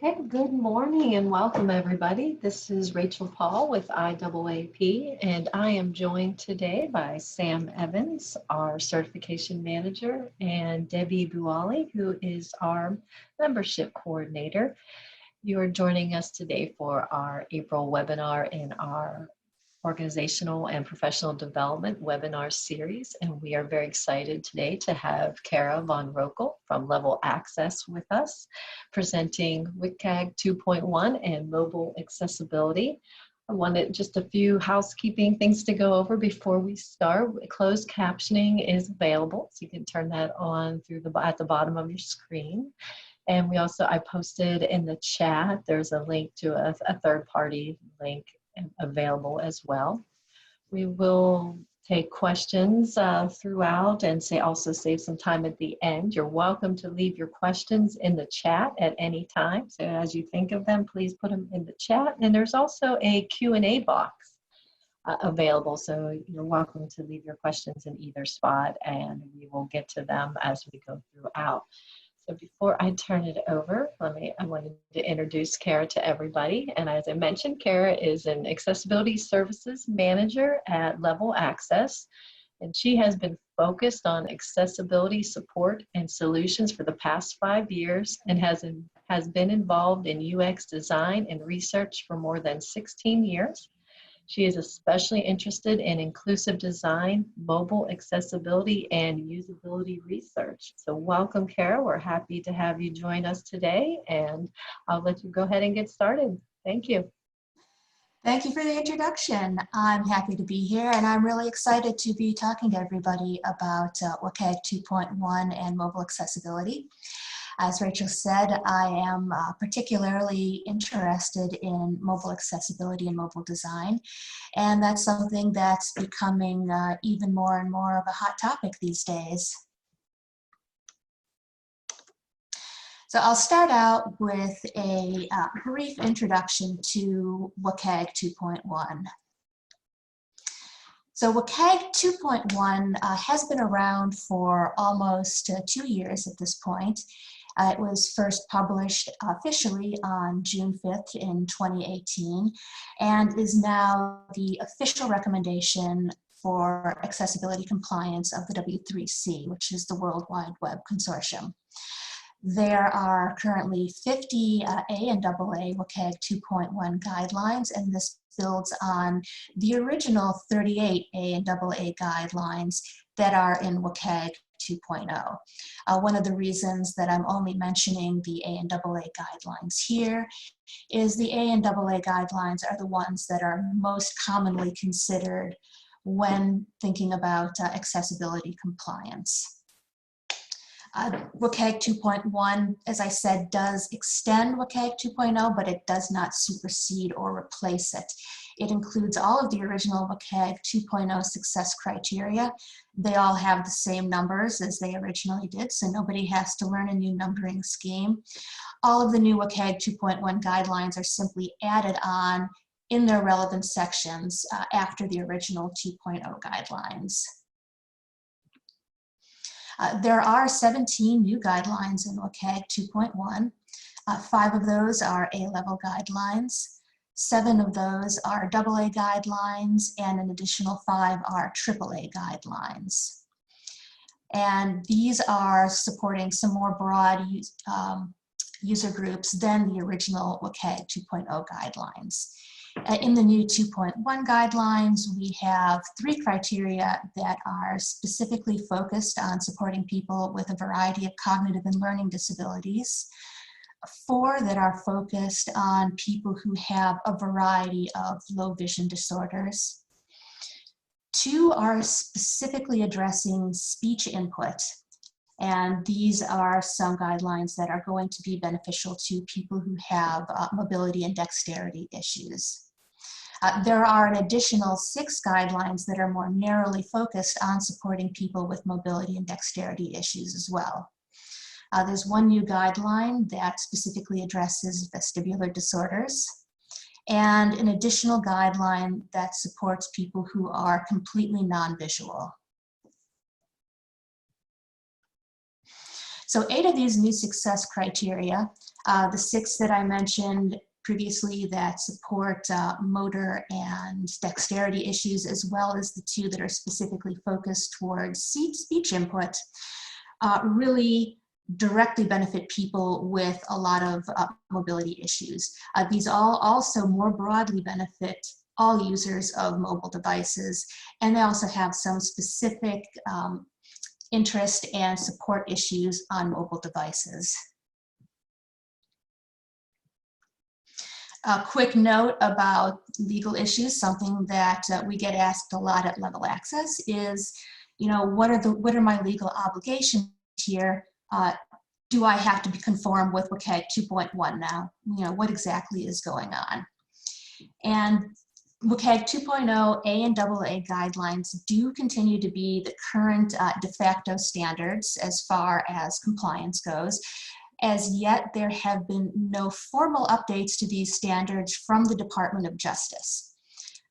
Okay, good morning and welcome everybody. This is Rachel Paul with IAAP, and I am joined today by Sam Evans, our certification manager, and Debbie Buali, who is our membership coordinator. You are joining us today for our April webinar in our Organizational and Professional Development webinar series, and we are very excited today to have Kara VanRoekel from Level Access with us, presenting WCAG 2.1 and mobile accessibility. I wanted just a few housekeeping things to go over before we start. Closed captioning is available, so you can turn that on through at the bottom of your screen. And I posted in the chat, there's a link to a third-party link available as well. We will take questions throughout and also save some time at the end. You're welcome to leave your questions in the chat at any time. So as you think of them, please put them in the chat. And there's also a Q&A box available. So you're welcome to leave your questions in either spot and we will get to them as we go throughout. So before I turn it over, I wanted to introduce Kara to everybody. And as I mentioned, Kara is an Accessibility Services Manager at Level Access. And she has been focused on accessibility support and solutions for the past 5 years and has been involved in UX design and research for more than 16 years. She is especially interested in inclusive design, mobile accessibility, and usability research. So welcome, Kara. We're happy to have you join us today, and I'll let you go ahead and get started. Thank you. Thank you for the introduction. I'm happy to be here, and I'm really excited to be talking to everybody about WCAG 2.1 and mobile accessibility. As Rachel said, I am particularly interested in mobile accessibility and mobile design, and that's something that's becoming even more and more of a hot topic these days. So I'll start out with a brief introduction to WCAG 2.1. So WCAG 2.1 has been around for almost 2 years at this point. It was first published officially on June 5th in 2018 and is now the official recommendation for accessibility compliance of the W3C, which is the World Wide Web Consortium. There are currently 50 A and AA WCAG 2.1 guidelines, and this builds on the original 38 A and AA guidelines that are in WCAG 2.0. One of the reasons that I'm only mentioning the A and AA guidelines here is the A and AA guidelines are the ones that are most commonly considered when thinking about accessibility compliance. WCAG 2.1, as I said, does extend WCAG 2.0, but it does not supersede or replace it. It includes all of the original WCAG 2.0 success criteria. They all have the same numbers as they originally did, so nobody has to learn a new numbering scheme. All of the new WCAG 2.1 guidelines are simply added on in their relevant sections after the original 2.0 guidelines. There are 17 new guidelines in WCAG 2.1. 5 of those are A-level guidelines. 7 of those are AA guidelines, and an additional 5 are AAA guidelines. And these are supporting some more broad user groups than the original WCAG 2.0 guidelines. In the new 2.1 guidelines, we have 3 criteria that are specifically focused on supporting people with a variety of cognitive and learning disabilities, 4 that are focused on people who have a variety of low vision disorders, 2 are specifically addressing speech input, and these are some guidelines that are going to be beneficial to people who have mobility and dexterity issues. There are an additional 6 guidelines that are more narrowly focused on supporting people with mobility and dexterity issues as well. There's 1 new guideline that specifically addresses vestibular disorders, and an additional guideline that supports people who are completely non-visual. So 8 of these new success criteria, the 6 that I mentioned previously that support motor and dexterity issues, as well as the 2 that are specifically focused towards speech input, really directly benefit people with a lot of mobility issues. These all also more broadly benefit all users of mobile devices, and they also have some specific interest and support issues on mobile devices. A quick note about legal issues, something that we get asked a lot at Level Access is, what are my legal obligations here? Do I have to conform with WCAG 2.1 now? What exactly is going on? And WCAG 2.0 A and AA guidelines do continue to be the current de facto standards as far as compliance goes. As yet, there have been no formal updates to these standards from the Department of Justice.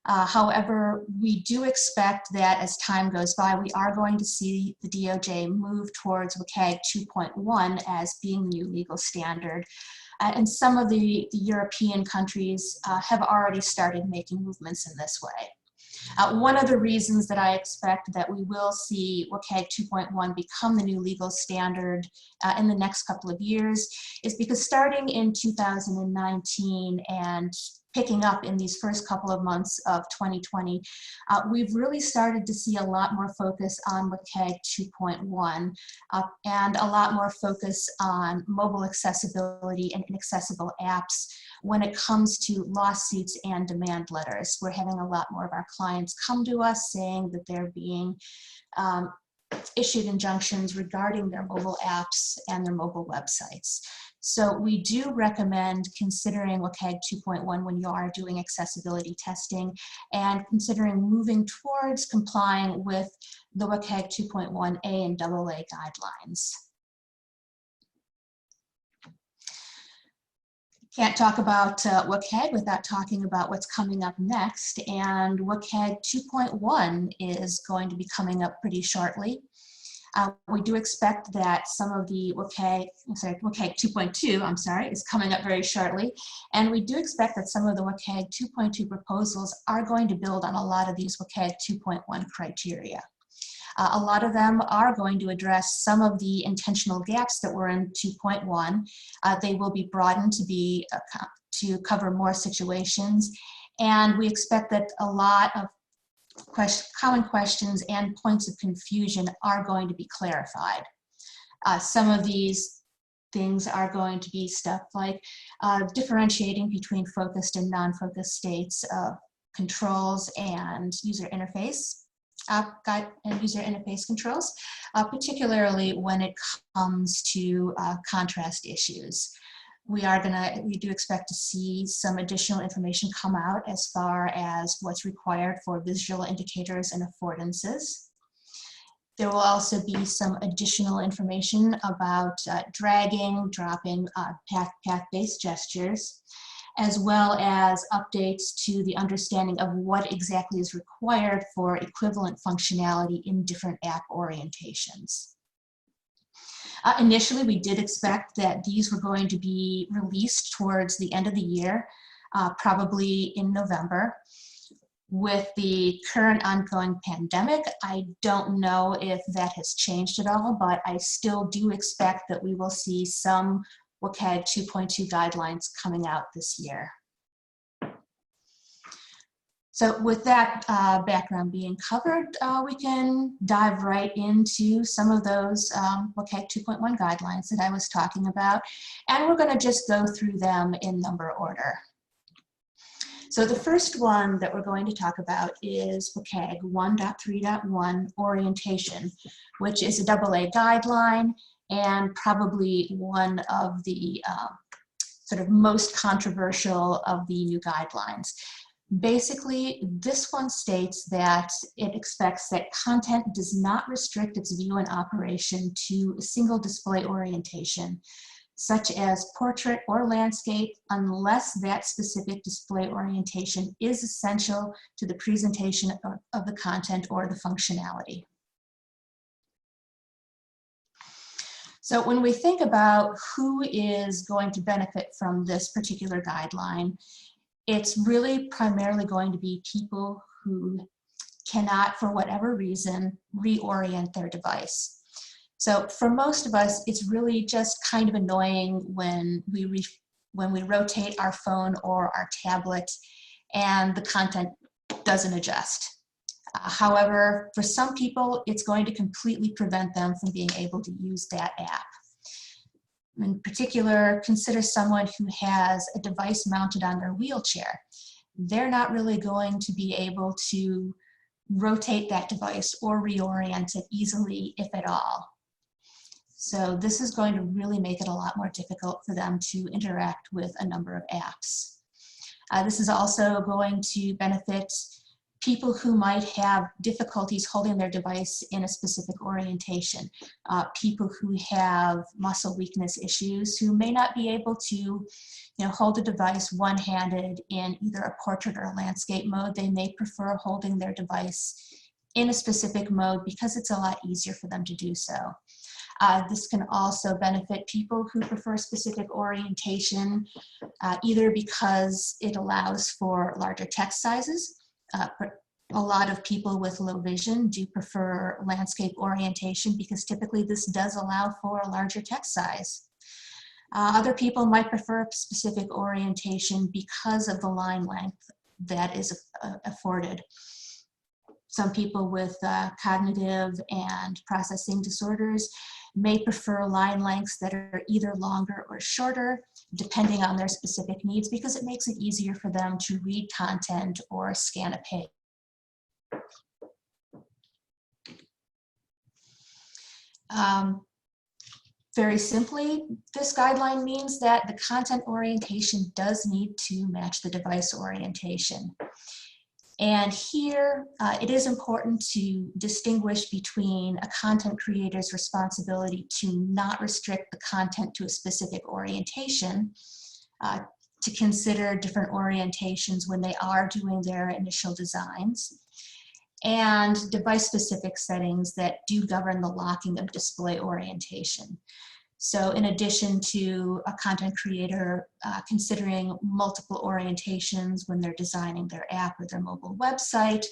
However, we do expect that as time goes by, we are going to see the DOJ move towards WCAG 2.1 as being the new legal standard. And some of the European countries have already started making movements in this way. One of the reasons that I expect that we will see WCAG 2.1 become the new legal standard in the next couple of years is because starting in 2019 and picking up in these first couple of months of 2020, we've really started to see a lot more focus on WCAG 2.1 and a lot more focus on mobile accessibility and inaccessible apps when it comes to lawsuits and demand letters. We're having a lot more of our clients come to us saying that they're being issued injunctions regarding their mobile apps and their mobile websites. So we do recommend considering WCAG 2.1 when you are doing accessibility testing and considering moving towards complying with the WCAG 2.1 A and AA guidelines. Can't talk about WCAG without talking about what's coming up next, and WCAG 2.1 is going to be coming up pretty shortly. We do expect that some of the WCAG 2.2, is coming up very shortly, and we do expect that some of the WCAG 2.2 proposals are going to build on a lot of these WCAG 2.1 criteria. A lot of them are going to address some of the intentional gaps that were in 2.1. They will be broadened to cover more situations, and we expect that a lot of common questions and points of confusion are going to be clarified. Some of these things are going to be stuff like differentiating between focused and non-focused states of controls and user interface. User interface controls, particularly when it comes to contrast issues. We do expect to see some additional information come out as far as what's required for visual indicators and affordances. There will also be some additional information about dragging, dropping path-based gestures, as well as updates to the understanding of what exactly is required for equivalent functionality in different app orientations. Initially, we did expect that these were going to be released towards the end of the year, probably in November. With the current ongoing pandemic, I don't know if that has changed at all, but I still do expect that we will see some WCAG 2.2 guidelines coming out this year. So with that background being covered, we can dive right into some of those WCAG 2.1 guidelines that I was talking about, and we're going to just go through them in number order. So the first one that we're going to talk about is WCAG 1.3.1 orientation, which is a AA guideline and probably one of the sort of most controversial of the new guidelines. Basically, this one states that it expects that content does not restrict its view and operation to a single display orientation, such as portrait or landscape, unless that specific display orientation is essential to the presentation of the content or the functionality. So when we think about who is going to benefit from this particular guideline, it's really primarily going to be people who cannot, for whatever reason, reorient their device. So for most of us, it's really just kind of annoying when we rotate our phone or our tablet and the content doesn't adjust. However, for some people, it's going to completely prevent them from being able to use that app. In particular, consider someone who has a device mounted on their wheelchair. They're not really going to be able to rotate that device or reorient it easily, if at all. So this is going to really make it a lot more difficult for them to interact with a number of apps. This is also going to benefit people who might have difficulties holding their device in a specific orientation, people who have muscle weakness issues, who may not be able to hold the device one-handed in either a portrait or a landscape mode. They may prefer holding their device in a specific mode because it's a lot easier for them to do so. This can also benefit people who prefer specific orientation, either because it allows for larger text sizes. A lot of people with low vision do prefer landscape orientation because typically this does allow for a larger text size. Other people might prefer a specific orientation because of the line length that is afforded. Some people with cognitive and processing disorders may prefer line lengths that are either longer or shorter, depending on their specific needs, because it makes it easier for them to read content or scan a page. Very simply, this guideline means that the content orientation does need to match the device orientation. And here, it is important to distinguish between a content creator's responsibility to not restrict the content to a specific orientation, to consider different orientations when they are doing their initial designs, and device-specific settings that do govern the locking of display orientation. So in addition to a content creator considering multiple orientations when they're designing their app or their mobile website,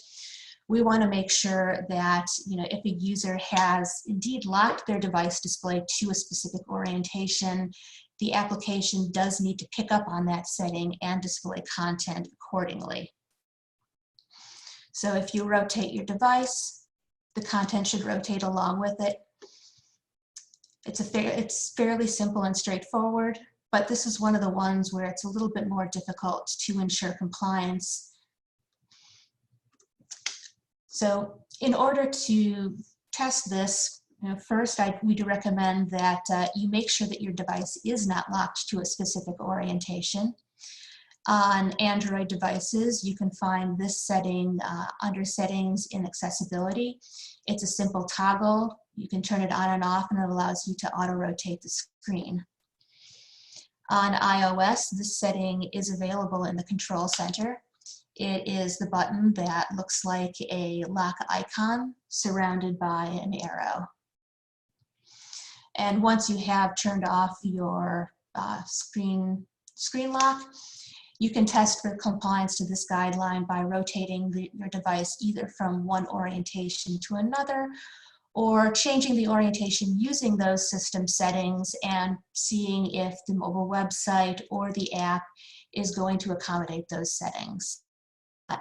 we want to make sure that if a user has indeed locked their device display to a specific orientation, the application does need to pick up on that setting and display content accordingly. So if you rotate your device, the content should rotate along with it. It's fairly simple and straightforward, but this is one of the ones where it's a little bit more difficult to ensure compliance. So in order to test this, first we do recommend that you make sure that your device is not locked to a specific orientation. On Android devices, you can find this setting under Settings in Accessibility. It's a simple toggle. You can turn it on and off, and it allows you to auto-rotate the screen. On iOS, this setting is available in the Control Center. It is the button that looks like a lock icon surrounded by an arrow. And once you have turned off your screen lock, you can test for compliance to this guideline by rotating your device either from one orientation to another, or changing the orientation using those system settings and seeing if the mobile website or the app is going to accommodate those settings.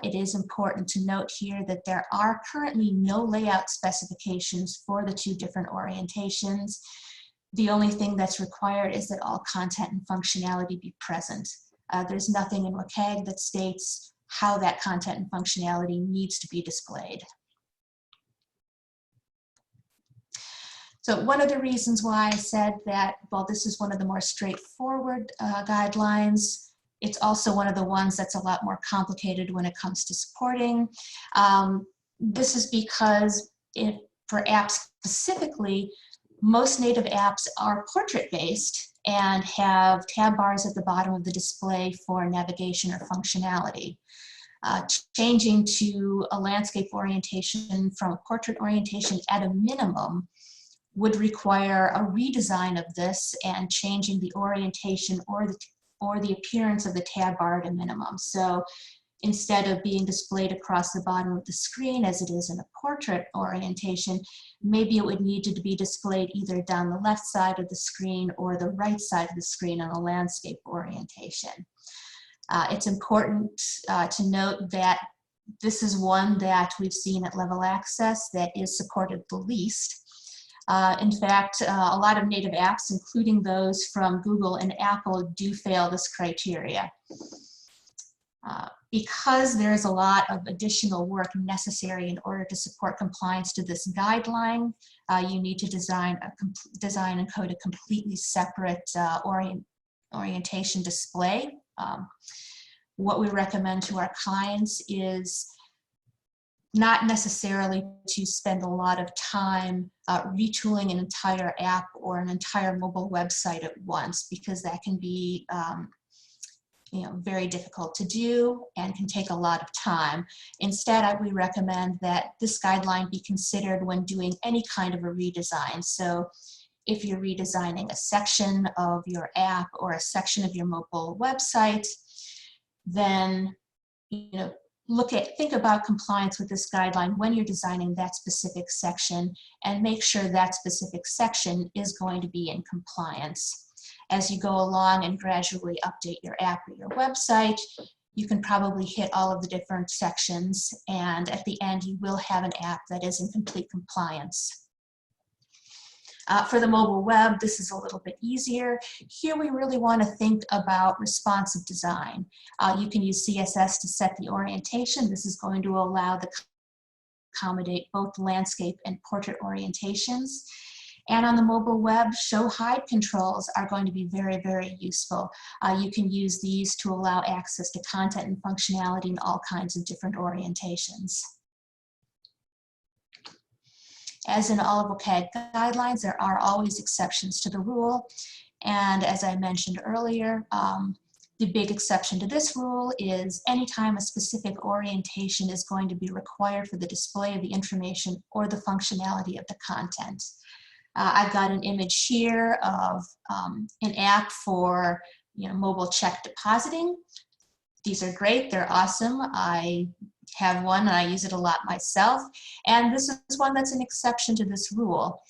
It is important to note here that there are currently no layout specifications for the two different orientations. The only thing that's required is that all content and functionality be present. There's nothing in WCAG that states how that content and functionality needs to be displayed. So one of the reasons why I said that, while this is one of the more straightforward guidelines, it's also one of the ones that's a lot more complicated when it comes to supporting. This is because for apps specifically, most native apps are portrait-based and have tab bars at the bottom of the display for navigation or functionality. Changing to a landscape orientation from a portrait orientation at a minimum would require a redesign of this and changing the orientation or the appearance of the tab bar at a minimum. So instead of being displayed across the bottom of the screen as it is in a portrait orientation, maybe it would need to be displayed either down the left side of the screen or the right side of the screen on a landscape orientation. It's important to note that this is one that we've seen at Level Access that is supported the least. In fact, a lot of native apps, including those from Google and Apple, do fail this criteria. Because there's a lot of additional work necessary in order to support compliance to this guideline, you need to design and code a completely separate orientation display. What we recommend to our clients is not necessarily to spend a lot of time retooling an entire app or an entire mobile website at once, because that can be very difficult to do and can take a lot of time. Instead, we recommend that this guideline be considered when doing any kind of a redesign. So if you're redesigning a section of your app or a section of your mobile website, then think about compliance with this guideline when you're designing that specific section, and make sure that specific section is going to be in compliance. As you go along and gradually update your app or your website, you can probably hit all of the different sections, and at the end you will have an app that is in complete compliance. For the mobile web, this is a little bit easier. Here we really want to think about responsive design. You can use CSS to set the orientation. This is going to allow the accommodate both landscape and portrait orientations. And on the mobile web, show hide controls are going to be very, very useful. You can use these to allow access to content and functionality in all kinds of different orientations. As in all of WCAG guidelines, there are always exceptions to the rule. And as I mentioned earlier, the big exception to this rule is anytime a specific orientation is going to be required for the display of the information or the functionality of the content. I've got an image here of an app for mobile check depositing. These are great, they're awesome. I have one and I use it a lot myself. And this is one that's an exception to this rule.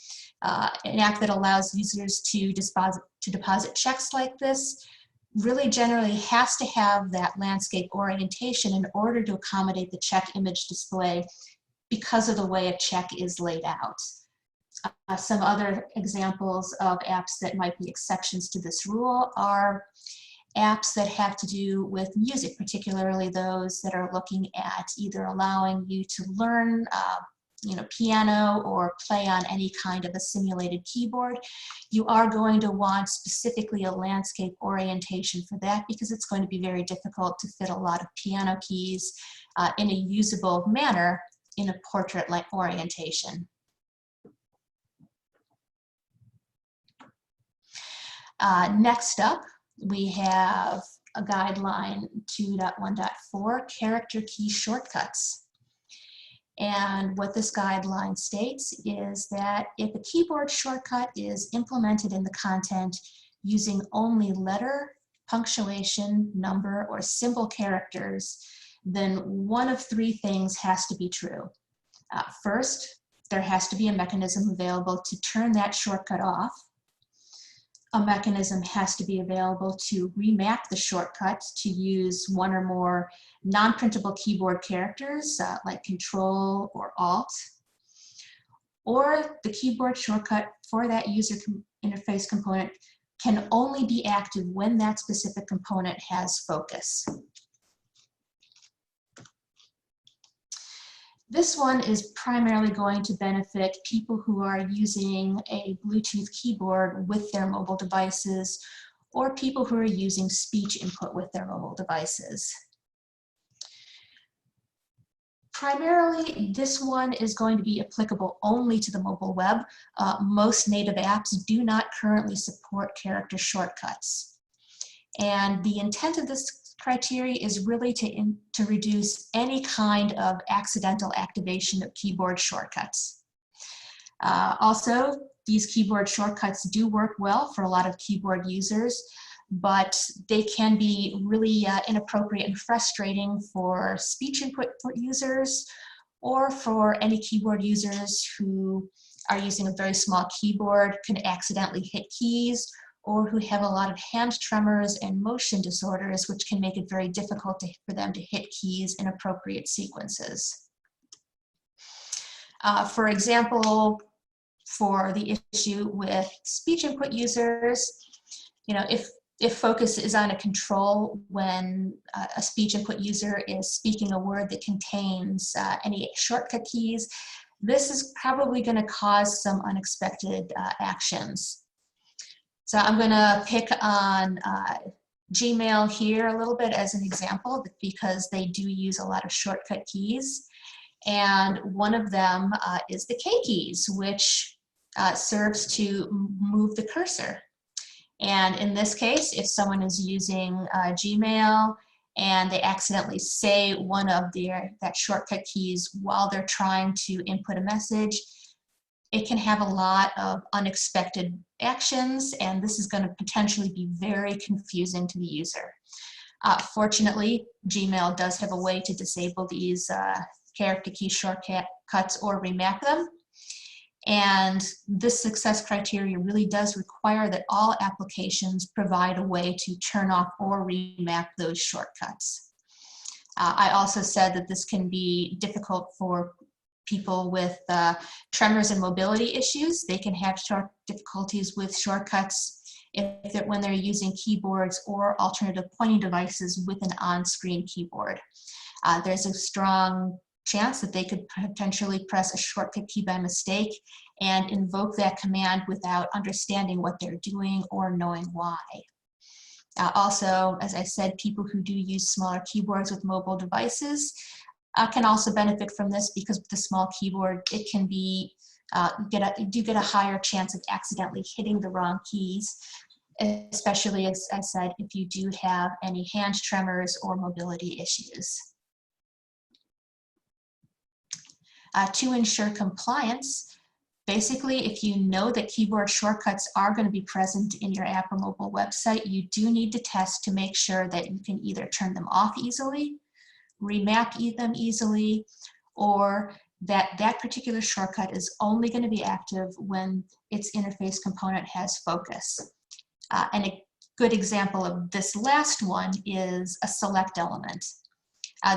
An app that allows users to deposit checks like this really generally has to have that landscape orientation in order to accommodate the check image display because of the way a check is laid out. Some other examples of apps that might be exceptions to this rule are apps that have to do with music, particularly those that are looking at either allowing you to learn piano or play on any kind of a simulated keyboard. You are going to want specifically a landscape orientation for that, because it's going to be very difficult to fit a lot of piano keys in a usable manner in a portrait-like orientation. Next up, we have a guideline 2.1.4, character key shortcuts. And what this guideline states is that if a keyboard shortcut is implemented in the content using only letter, punctuation, number, or symbol characters, then one of three things has to be true. First, there has to be a mechanism available to turn that shortcut off. A mechanism has to be available to remap the shortcut to use one or more non-printable keyboard characters like Control or Alt. Or the keyboard shortcut for that user interface component can only be active when that specific component has focus. This one is primarily going to benefit people who are using a Bluetooth keyboard with their mobile devices, or people who are using speech input with their mobile devices. Primarily, this one is going to be applicable only to the mobile web. Most native apps do not currently support character shortcuts. And the intent of this criteria is really to reduce any kind of accidental activation of keyboard shortcuts. Also, these keyboard shortcuts do work well for a lot of keyboard users, but they can be really inappropriate and frustrating for speech input users, or for any keyboard users who are using a very small keyboard, can accidentally hit keys, or who have a lot of hand tremors and motion disorders, which can make it very difficult for them to hit keys in appropriate sequences. For example, for the issue with speech input users, if focus is on a control when a speech input user is speaking a word that contains any shortcut keys, this is probably going to cause some unexpected actions. So I'm going to pick on Gmail here a little bit as an example, because they do use a lot of shortcut keys. And one of them is the K keys, which serves to move the cursor. And in this case, if someone is using Gmail and they accidentally say one of that shortcut keys while they're trying to input a message, it can have a lot of unexpected actions, and this is going to potentially be very confusing to the user. Fortunately, Gmail does have a way to disable these character key shortcuts or remap them. And this success criteria really does require that all applications provide a way to turn off or remap those shortcuts. I also said that this can be difficult for people with tremors and mobility issues. They can have difficulties with shortcuts when they're using keyboards or alternative pointing devices with an on-screen keyboard. There's a strong chance that they could potentially press a shortcut key by mistake and invoke that command without understanding what they're doing or knowing why. Also, as I said, people who do use smaller keyboards with mobile devices can also benefit from this, because with the small keyboard, it can be, you do get a higher chance of accidentally hitting the wrong keys, especially, as I said, if you do have any hand tremors or mobility issues. To ensure compliance, basically, if you know that keyboard shortcuts are going to be present in your app or mobile website, you do need to test to make sure that you can either turn them off easily, remap them easily, or that particular shortcut is only going to be active when its interface component has focus. And a good example of this last one is a select element.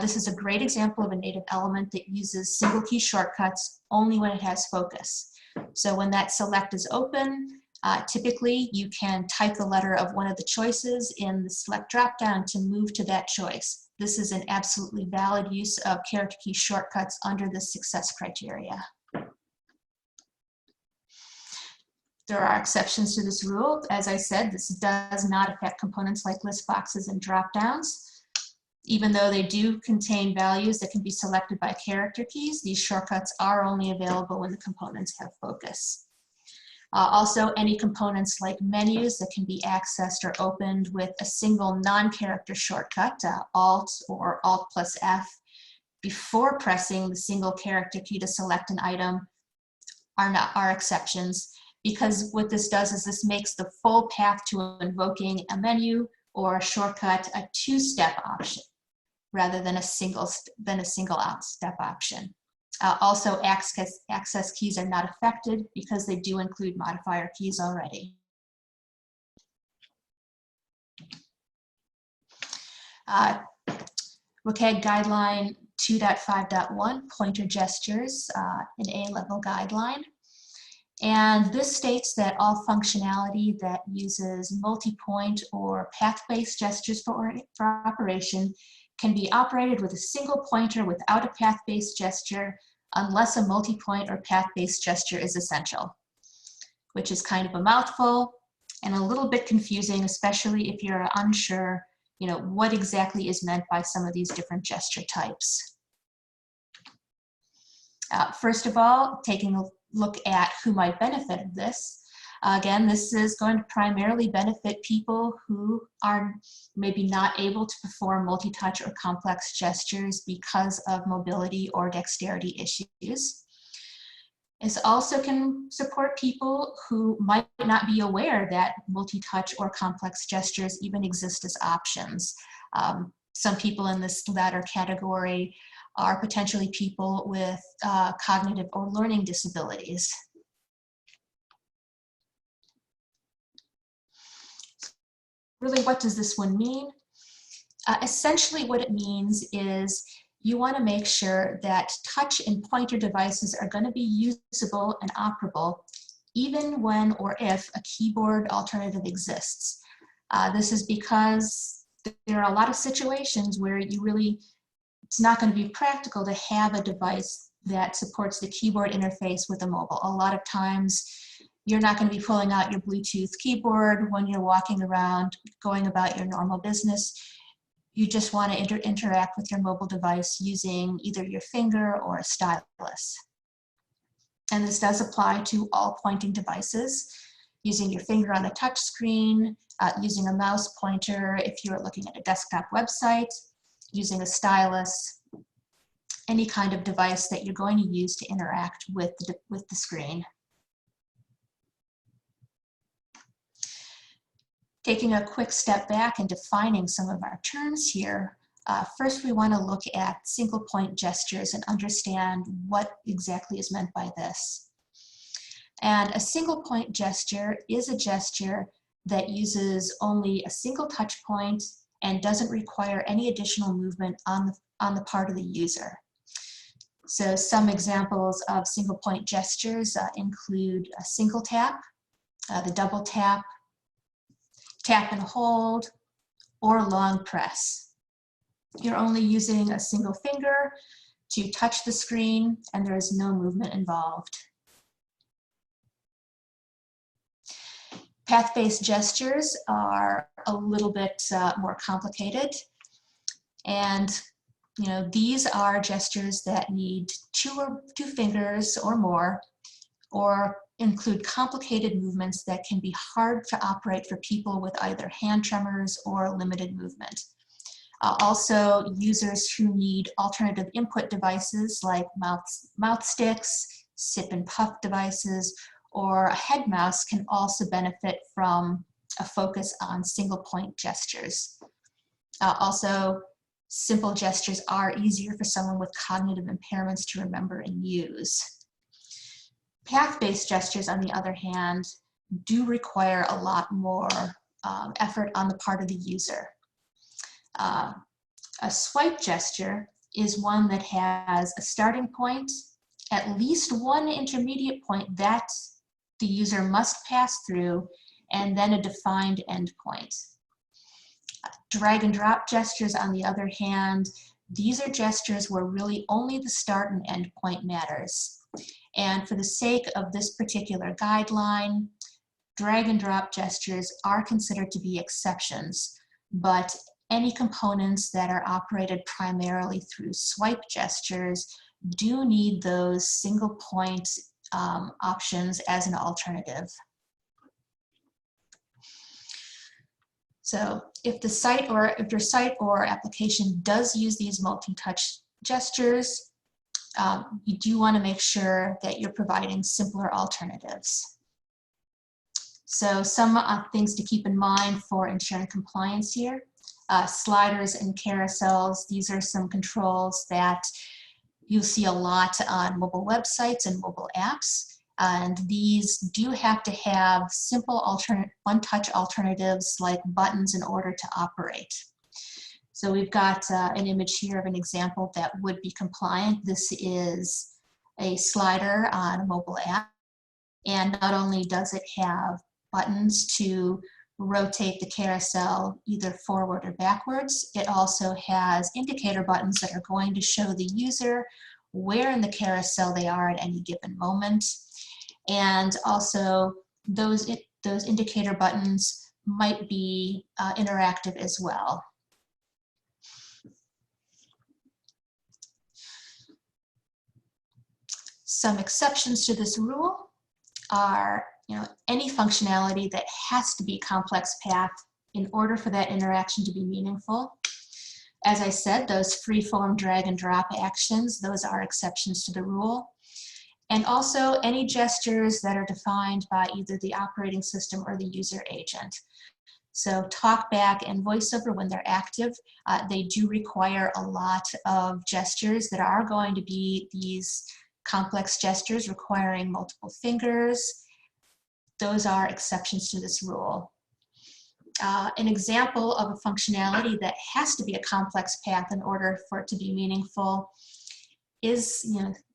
This is a great example of a native element that uses single key shortcuts only when it has focus. So when that select is open, typically you can type the letter of one of the choices in the select dropdown to move to that choice. This is an absolutely valid use of character key shortcuts under the success criteria. There are exceptions to this rule. As I said, this does not affect components like list boxes and dropdowns. Even though they do contain values that can be selected by character keys, these shortcuts are only available when the components have focus. Also, any components like menus that can be accessed or opened with a single non-character shortcut, Alt or Alt plus F, before pressing the single character key to select an item are exceptions, because what this does is this makes the full path to invoking a menu or a shortcut a two-step option, rather than a single step option. Also, access keys are not affected because they do include modifier keys already. WCAG guideline 2.5.1, pointer gestures, an A-level guideline. And this states that all functionality that uses multi-point or path-based gestures for operation can be operated with a single pointer without a path-based gesture unless a multi-point or path-based gesture is essential, which is kind of a mouthful and a little bit confusing, especially if you're unsure, what exactly is meant by some of these different gesture types. First of all, taking a look at who might benefit from this. Again, this is going to primarily benefit people who are maybe not able to perform multi-touch or complex gestures because of mobility or dexterity issues. This also can support people who might not be aware that multi-touch or complex gestures even exist as options. Some people in this latter category are potentially people with cognitive or learning disabilities. Really, what does this one mean? Essentially, what it means is you want to make sure that touch and pointer devices are going to be usable and operable even when or if a keyboard alternative exists. This is because there are a lot of situations where it's not going to be practical to have a device that supports the keyboard interface with a mobile. A lot of times you're not going to be pulling out your Bluetooth keyboard when you're walking around, going about your normal business. You just want to interact with your mobile device using either your finger or a stylus. And this does apply to all pointing devices, using your finger on a touch screen, using a mouse pointer if you're looking at a desktop website, using a stylus, any kind of device that you're going to use to interact with the screen. Taking a quick step back and defining some of our terms here, first we want to look at single point gestures and understand what exactly is meant by this. And a single point gesture is a gesture that uses only a single touch point and doesn't require any additional movement on the part of the user. So some examples of single point gestures include a single tap, the double tap, tap and hold, or long press. You're only using a single finger to touch the screen and there is no movement involved. Path-based gestures are a little bit more complicated, and these are gestures that need two fingers or more, or include complicated movements that can be hard to operate for people with either hand tremors or limited movement. Also, users who need alternative input devices like mouth sticks, sip and puff devices, or a head mouse can also benefit from a focus on single point gestures. Also, simple gestures are easier for someone with cognitive impairments to remember and use. Path-based gestures, on the other hand, do require a lot more effort on the part of the user. A swipe gesture is one that has a starting point, at least one intermediate point that the user must pass through, and then a defined endpoint. Drag and drop gestures, on the other hand, these are gestures where really only the start and end point matters. And for the sake of this particular guideline, drag and drop gestures are considered to be exceptions, but any components that are operated primarily through swipe gestures do need those single point options as an alternative. So if your site or application does use these multi-touch gestures, you do want to make sure that you're providing simpler alternatives. So some things to keep in mind for ensuring compliance here. Sliders and carousels, these are some controls that you'll see a lot on mobile websites and mobile apps. And these do have to have simple one-touch alternatives like buttons in order to operate. So we've got an image here of an example that would be compliant. This is a slider on a mobile app. And not only does it have buttons to rotate the carousel either forward or backwards, it also has indicator buttons that are going to show the user where in the carousel they are at any given moment. And also those indicator buttons might be interactive as well. Some exceptions to this rule are any functionality that has to be complex path in order for that interaction to be meaningful. As I said, those free-form drag and drop actions, those are exceptions to the rule. and also any gestures that are defined by either the operating system or the user agent. So talkback and voiceover, when they're active, they do require a lot of gestures that are going to be these complex gestures requiring multiple fingers. Those are exceptions to this rule. An example of a functionality that has to be a complex path in order for it to be meaningful is,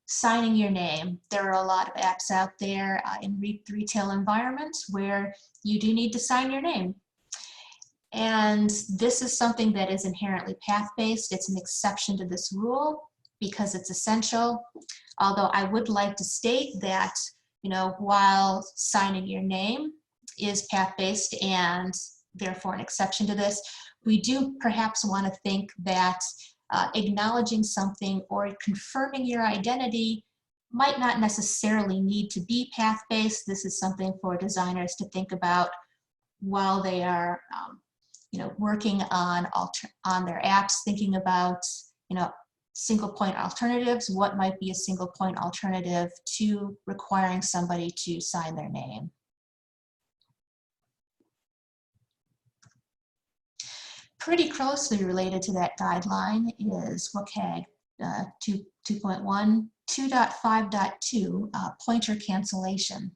signing your name. There are a lot of apps out there in retail environments where you do need to sign your name. And this is something that is inherently path-based. It's an exception to this rule because it's essential. Although I would like to state that, while signing your name is path-based and therefore an exception to this, we do perhaps want to think that acknowledging something or confirming your identity might not necessarily need to be path-based. This is something for designers to think about while they are working on their apps, thinking about single point alternatives. What might be a single point alternative to requiring somebody to sign their name? Pretty closely related to that guideline is WCAG 2.1, 2.5.2, pointer cancellation.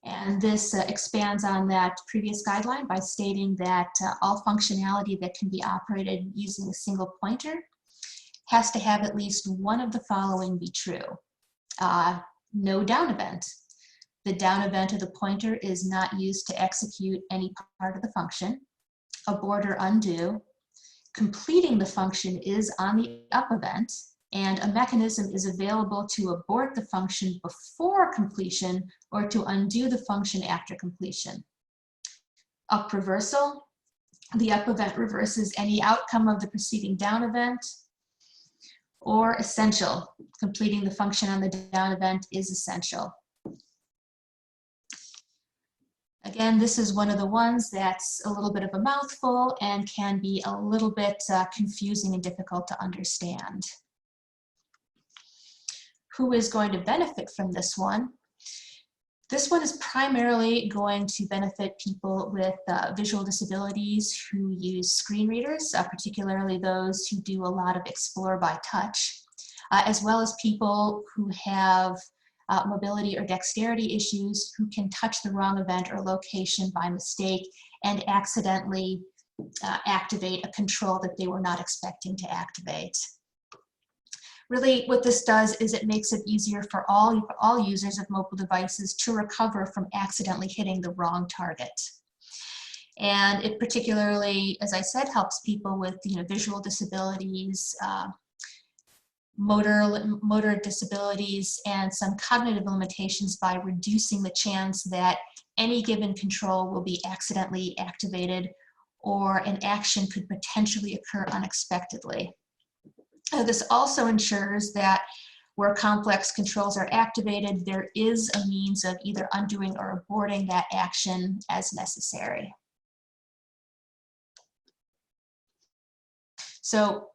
And this expands on that previous guideline by stating that all functionality that can be operated using a single pointer has to have at least one of the following be true. No down event. The down event of the pointer is not used to execute any part of the function. Abort or undo. Completing the function is on the up event, and a mechanism is available to abort the function before completion or to undo the function after completion. Up reversal. The up event reverses any outcome of the preceding down event. Or essential. Completing the function on the down event is essential. Again, this is one of the ones that's a little bit of a mouthful and can be a little bit confusing and difficult to understand. Who is going to benefit from this one? This one is primarily going to benefit people with visual disabilities who use screen readers, particularly those who do a lot of Explore by touch, as well as people who have mobility or dexterity issues who can touch the wrong event or location by mistake and accidentally activate a control that they were not expecting to activate. Really, what this does is it makes it easier for all users of mobile devices to recover from accidentally hitting the wrong target. And it particularly, as I said, helps people with visual disabilities, motor disabilities, and some cognitive limitations by reducing the chance that any given control will be accidentally activated or an action could potentially occur unexpectedly. This also ensures that where complex controls are activated, there is a means of either undoing or aborting that action as necessary. So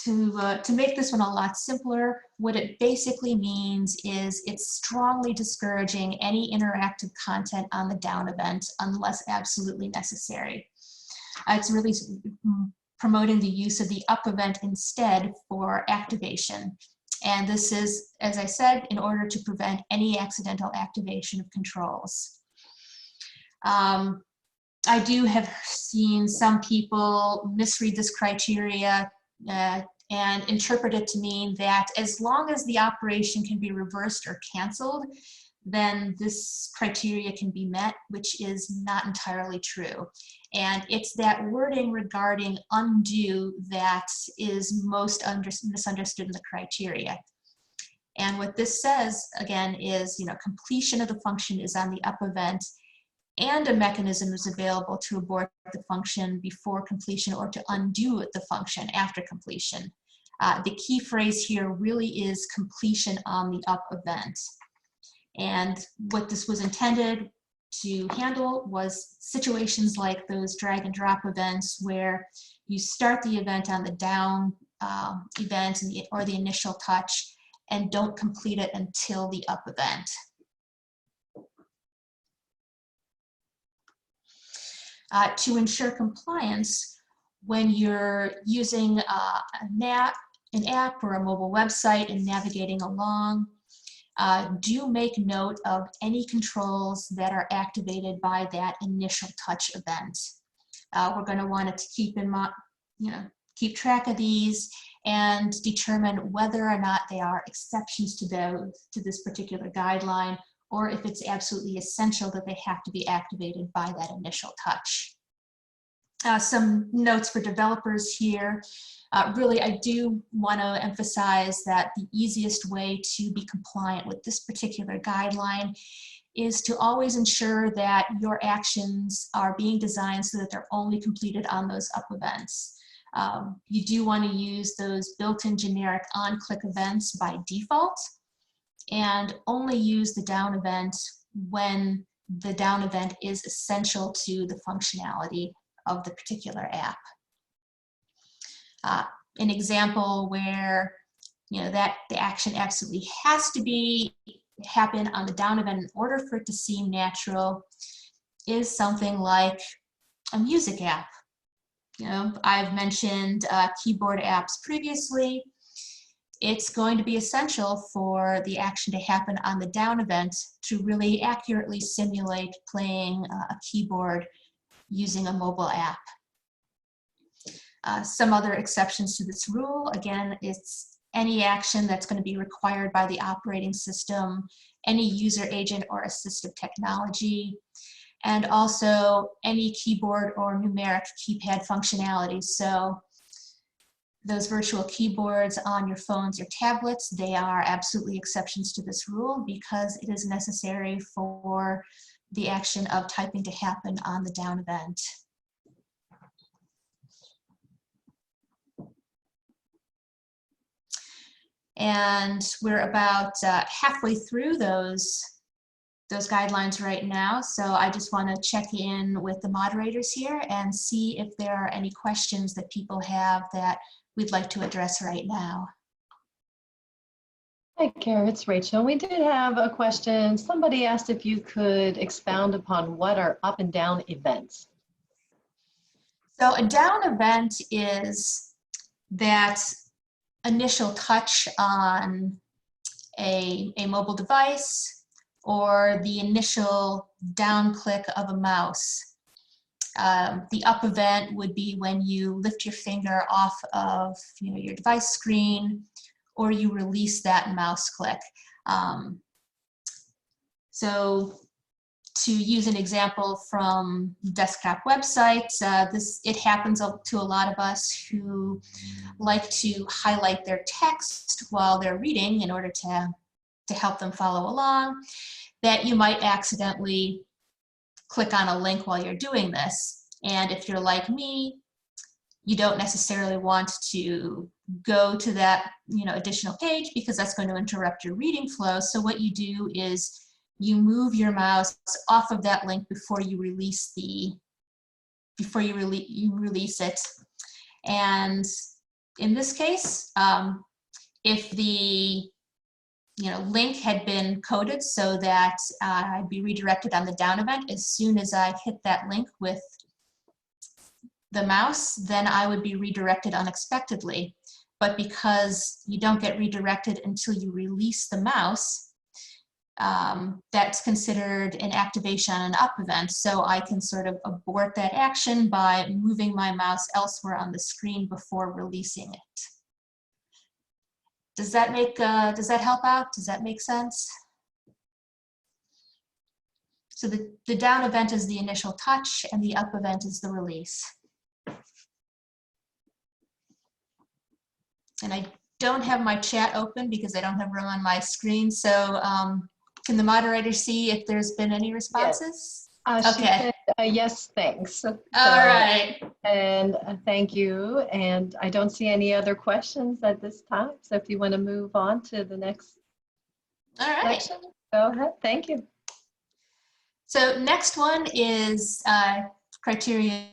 to make this one a lot simpler, what it basically means is it's strongly discouraging any interactive content on the down event unless absolutely necessary. It's really promoting the use of the up event instead for activation. And this is, as I said, in order to prevent any accidental activation of controls. I do have seen some people misread this criteria and interpret it to mean that as long as the operation can be reversed or canceled, then this criteria can be met, which is not entirely true. And it's that wording regarding undo that is most misunderstood in the criteria. And what this says, again, is completion of the function is on the up event, and a mechanism is available to abort the function before completion or to undo the function after completion. The key phrase here really is completion on the up event. And what this was intended to handle was situations like those drag and drop events where you start the event on the down event or the initial touch, and don't complete it until the up event. To ensure compliance, when you're using an app or a mobile website and navigating along, do make note of any controls that are activated by that initial touch event. We're going to want to keep in mind, keep track of these and determine whether or not they are exceptions to this particular guideline, or if it's absolutely essential that they have to be activated by that initial touch. Some notes for developers here. Really, I do want to emphasize that the easiest way to be compliant with this particular guideline is to always ensure that your actions are being designed so that they're only completed on those up events. You do want to use those built-in generic on-click events by default, and only use the down event when the down event is essential to the functionality of the particular app. An example where that the action absolutely has to happen on the down event in order for it to seem natural is something like a music app. I've mentioned keyboard apps previously. It's going to be essential for the action to happen on the down event to really accurately simulate playing a keyboard using a mobile app. Some other exceptions to this rule, again, it's any action that's going to be required by the operating system, any user agent or assistive technology, and also any keyboard or numeric keypad functionality. So those virtual keyboards on your phones or tablets, they are absolutely exceptions to this rule because it is necessary for the action of typing to happen on the down event. And we're about halfway through those guidelines right now. So I just want to check in with the moderators here and see if there are any questions that people have that we'd like to address right now. Hi, Kara, it's Rachel. We did have a question. Somebody asked if you could expound upon what are up and down events. So a down event is that initial touch on a mobile device or the initial down click of a mouse. The up event would be when you lift your finger off of your device screen or you release that mouse click. So to use an example from desktop websites, it happens to a lot of us who like to highlight their text while they're reading in order to help them follow along, that you might accidentally click on a link while you're doing this. And if you're like me, you don't necessarily want to go to that additional page because that's going to interrupt your reading flow. So what you do is you move your mouse off of that link before you release it. And in this case, if the link had been coded so that I'd be redirected on the down event, as soon as I hit that link with the mouse, then I would be redirected unexpectedly. But because you don't get redirected until you release the mouse, that's considered an activation on an up event. So I can sort of abort that action by moving my mouse elsewhere on the screen before releasing it. Does that help out? Does that make sense? So the down event is the initial touch and the up event is the release. And I don't have my chat open because I don't have room on my screen. So can the moderator see if there's been any responses? Yes. Okay. She said, yes, thanks. All right. And thank you. And I don't see any other questions at this time. So if you want to move on to the next section, go ahead. Thank you. So next one is criteria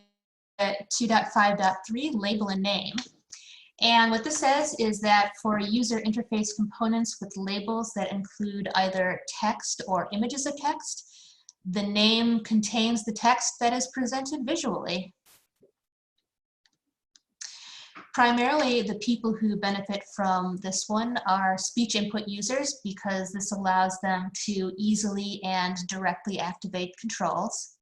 2.5.3, label and name. And what this says is that for user interface components with labels that include either text or images of text, the name contains the text that is presented visually. Primarily, the people who benefit from this one are speech input users, because this allows them to easily and directly activate controls.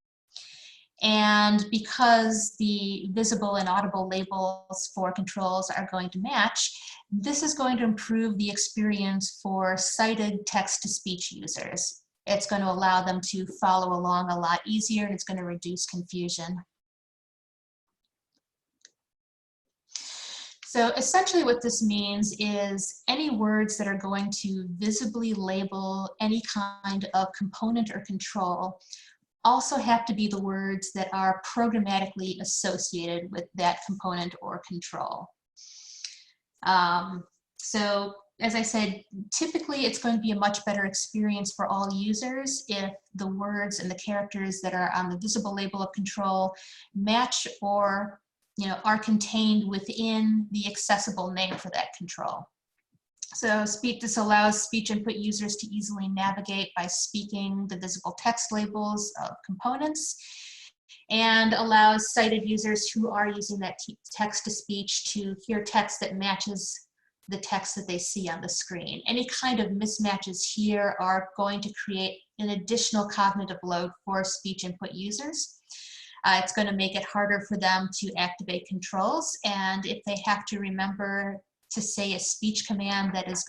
And because the visible and audible labels for controls are going to match, this is going to improve the experience for sighted text-to-speech users. It's going to allow them to follow along a lot easier, and it's going to reduce confusion. So essentially what this means is any words that are going to visibly label any kind of component or control also have to be the words that are programmatically associated with that component or control. So as I said, typically it's going to be a much better experience for all users if the words and the characters that are on the visible label of control match or are contained within the accessible name for that control. So this allows speech input users to easily navigate by speaking the visible text labels of components, and allows sighted users who are using that text-to-speech to hear text that matches the text that they see on the screen. Any kind of mismatches here are going to create an additional cognitive load for speech input users. It's going to make it harder for them to activate controls, and if they have to remember to say a speech command that's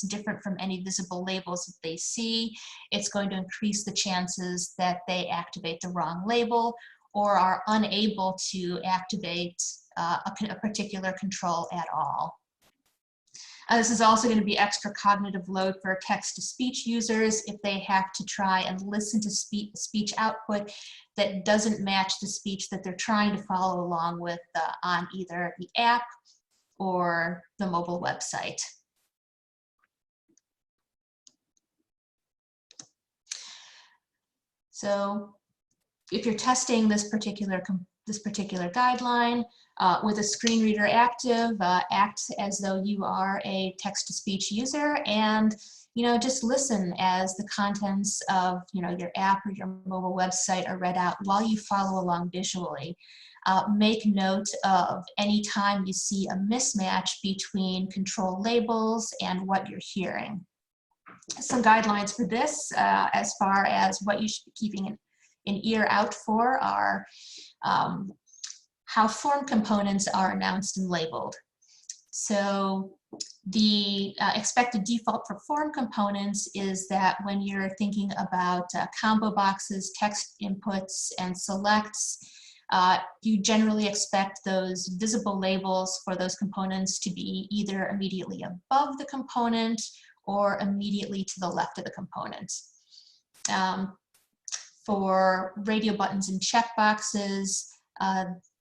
different from any visible labels that they see, it's going to increase the chances that they activate the wrong label or are unable to activate a particular control at all. This is also going to be extra cognitive load for text-to-speech users if they have to try and listen to speech output that doesn't match the speech that they're trying to follow along with on either the app or the mobile website. So if you're testing this particular guideline with a screen reader active, act as though you are a text-to-speech user, and just listen as the contents of your app or your mobile website are read out while you follow along visually. Make note of any time you see a mismatch between control labels and what you're hearing. Some guidelines for this, as far as what you should be keeping an ear out for, are how form components are announced and labeled. So the expected default for form components is that when you're thinking about combo boxes, text inputs, and selects, you generally expect those visible labels for those components to be either immediately above the component or immediately to the left of the component. For radio buttons and checkboxes,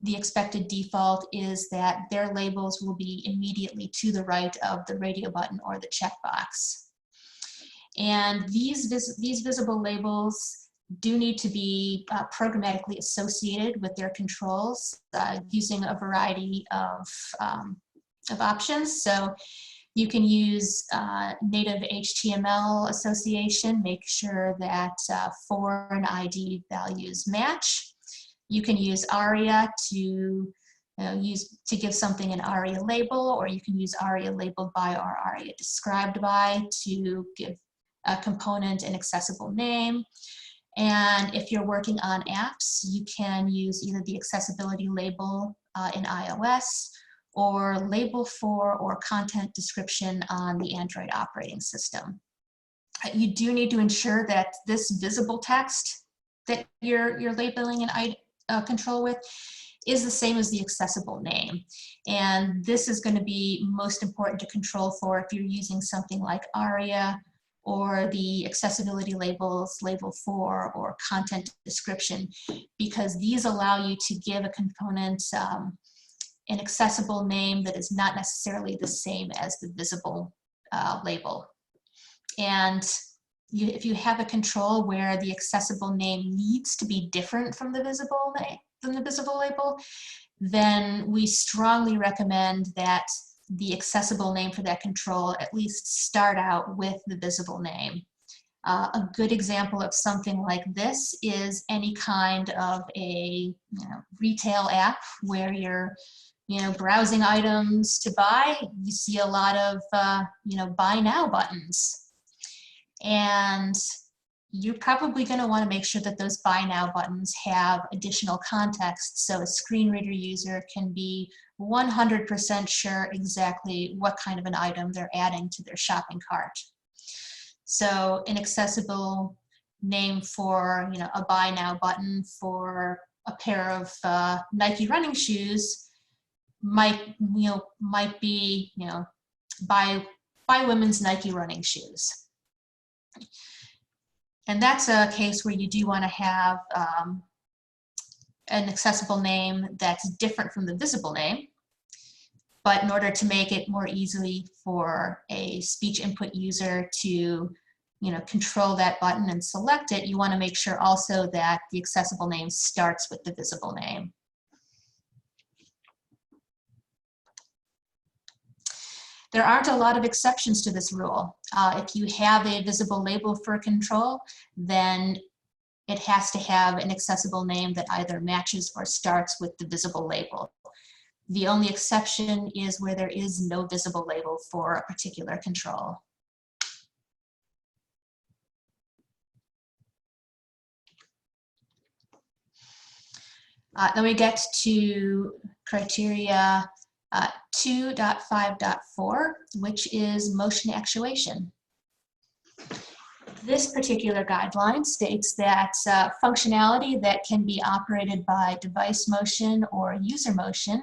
the expected default is that their labels will be immediately to the right of the radio button or the checkbox. And these visible labels do need to be programmatically associated with their controls using a variety of options. So you can use native HTML association, make sure that foreign ID values match. You can use ARIA to give something an ARIA label, or you can use ARIA labeled by or ARIA described by to give a component an accessible name. And if you're working on apps, you can use either the accessibility label in iOS or label for or content description on the Android operating system. You do need to ensure that this visible text that you're labeling an control with is the same as the accessible name. And this is going to be most important to control for if you're using something like ARIA or the accessibility labels, label for, or content description, because these allow you to give a component an accessible name that is not necessarily the same as the visible label. And if you have a control where the accessible name needs to be different from the visible name, from the visible label, then we strongly recommend that the accessible name for that control at least start out with the visible name. A good example of something like this is any kind of a retail app where you're browsing items to buy. You see a lot of buy now buttons, and you're probably going to want to make sure that those buy now buttons have additional context so a screen reader user can be 100% sure exactly what kind of an item they're adding to their shopping cart. So an accessible name for a buy now button for a pair of Nike running shoes might be buy women's Nike running shoes. And that's a case where you do want to have an accessible name that's different from the visible name. But in order to make it more easily for a speech input user to control that button and select it, you want to make sure also that the accessible name starts with the visible name. There aren't a lot of exceptions to this rule. If you have a visible label for a control, then it has to have an accessible name that either matches or starts with the visible label. The only exception is where there is no visible label for a particular control. Then we get to criteria 2.5.4, which is motion actuation. This particular guideline states that functionality that can be operated by device motion or user motion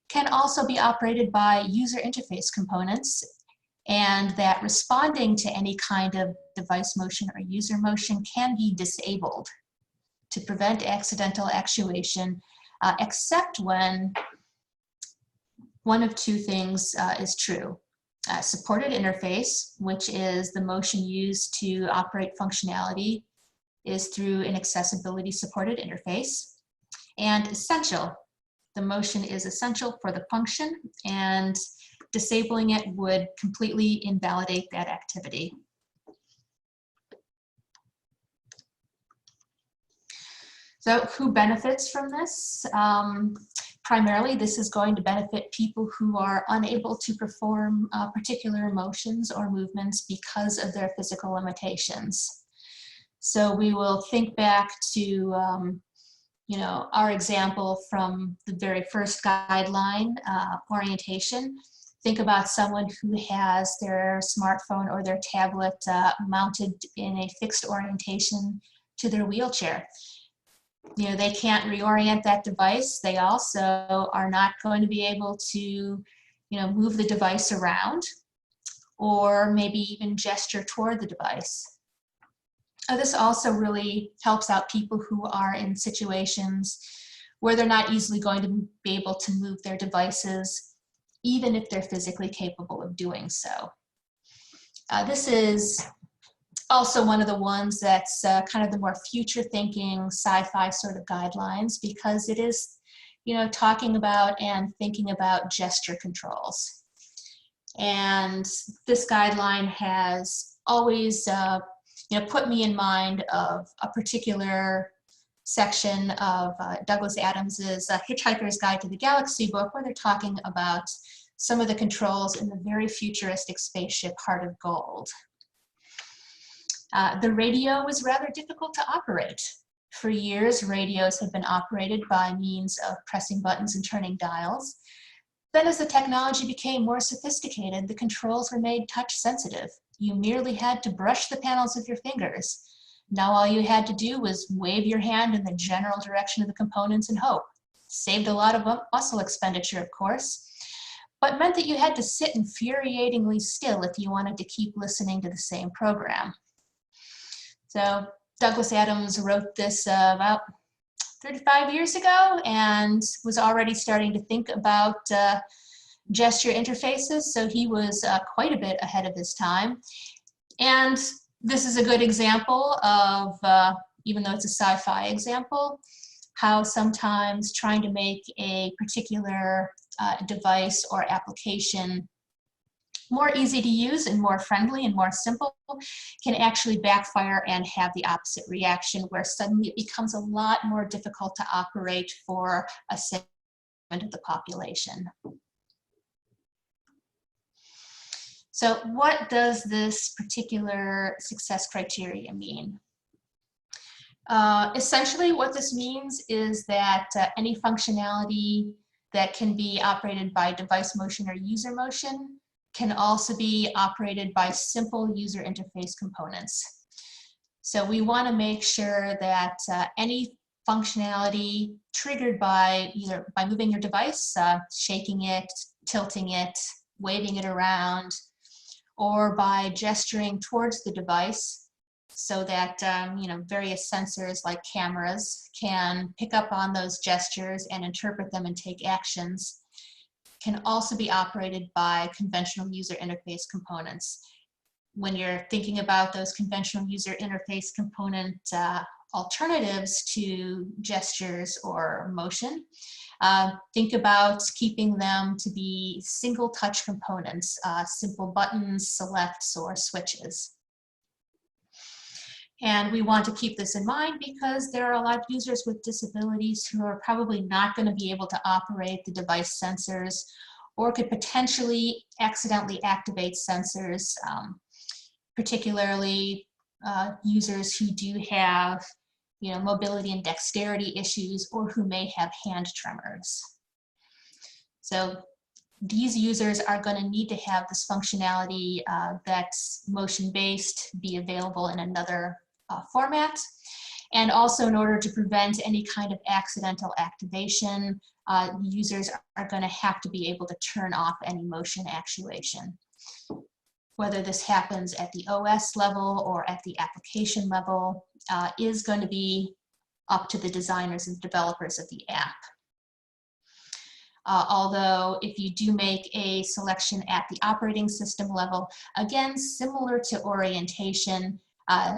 can also be operated by user interface components, and that responding to any kind of device motion or user motion can be disabled to prevent accidental actuation, except when one of two things is true. Supported interface, which is the motion used to operate functionality, is through an accessibility supported interface. And essential, the motion is essential for the function, and disabling it would completely invalidate that activity. So who benefits from this? Primarily, this is going to benefit people who are unable to perform particular motions or movements because of their physical limitations. So we will think back to our example from the very first guideline, orientation. Think about someone who has their smartphone or their tablet mounted in a fixed orientation to their wheelchair. They can't reorient that device. They also are not going to be able to, move the device around or maybe even gesture toward the device. This also really helps out people who are in situations where they're not easily going to be able to move their devices, even if they're physically capable of doing so. This is also one of the ones that's kind of the more future thinking sci-fi sort of guidelines, because it is talking about and thinking about gesture controls. And this guideline has always put me in mind of a particular section of Douglas Adams's Hitchhiker's Guide to the Galaxy book, where they're talking about some of the controls in the very futuristic spaceship Heart of Gold. The radio was rather difficult to operate. For years, radios had been operated by means of pressing buttons and turning dials. Then as the technology became more sophisticated, the controls were made touch sensitive. You merely had to brush the panels with your fingers. Now all you had to do was wave your hand in the general direction of the components and hope. Saved a lot of muscle expenditure, of course, but meant that you had to sit infuriatingly still if you wanted to keep listening to the same program. So Douglas Adams wrote this about 35 years ago and was already starting to think about gesture interfaces, so he was quite a bit ahead of his time. And this is a good example of, even though it's a sci-fi example, how sometimes trying to make a particular device or application more easy to use and more friendly and more simple can actually backfire and have the opposite reaction, where suddenly it becomes a lot more difficult to operate for a segment of the population. So what does this particular success criteria mean? Essentially what this means is that any functionality that can be operated by device motion or user motion can also be operated by simple user interface components. So we want to make sure that any functionality triggered by either by moving your device, shaking it, tilting it, waving it around, or by gesturing towards the device, so that various sensors like cameras can pick up on those gestures and interpret them and take actions, can also be operated by conventional user interface components. When you're thinking about those conventional user interface component alternatives to gestures or motion, think about keeping them to be single touch components, simple buttons, selects, or switches. And we want to keep this in mind because there are a lot of users with disabilities who are probably not going to be able to operate the device sensors, or could potentially accidentally activate sensors, particularly users who do have mobility and dexterity issues, or who may have hand tremors. So these users are going to need to have this functionality that's motion-based be available in another format. And also, in order to prevent any kind of accidental activation, users are going to have to be able to turn off any motion actuation. Whether this happens at the OS level or at the application level is going to be up to the designers and developers of the app. Although if you do make a selection at the operating system level, again, similar to orientation,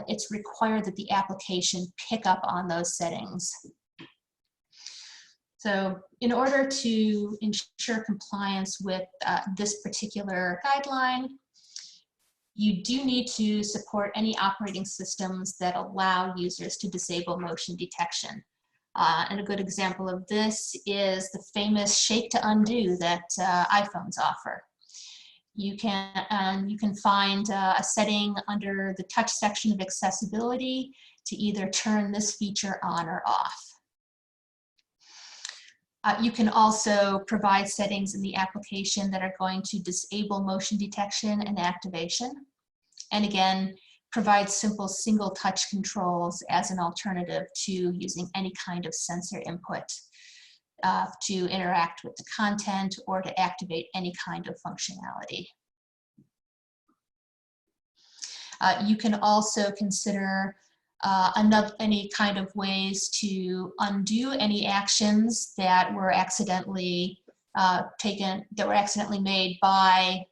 it's required that the application pick up on those settings. So in order to ensure compliance with this particular guideline, you do need to support any operating systems that allow users to disable motion detection. And a good example of this is the famous shake to undo that iPhones offer. You can find a setting under the touch section of accessibility to either turn this feature on or off. You can also provide settings in the application that are going to disable motion detection and activation. And again, provide simple single touch controls as an alternative to using any kind of sensor input to interact with the content or to activate any kind of functionality. You can also consider any kind of ways to undo any actions that were accidentally made by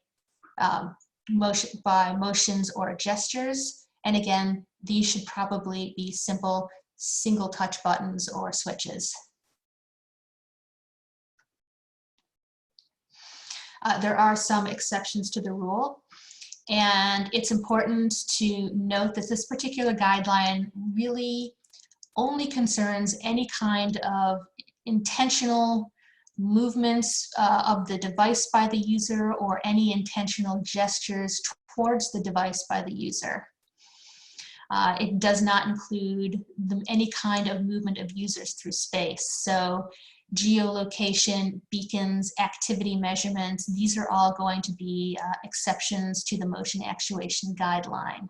motions or gestures. And again, these should probably be simple single touch buttons or switches. There are some exceptions to the rule, and it's important to note that this particular guideline really only concerns any kind of intentional movements of the device by the user or any intentional gestures towards the device by the user. It does not include any kind of movement of users through space. So geolocation, beacons, activity measurements, these are all going to be exceptions to the motion actuation guideline.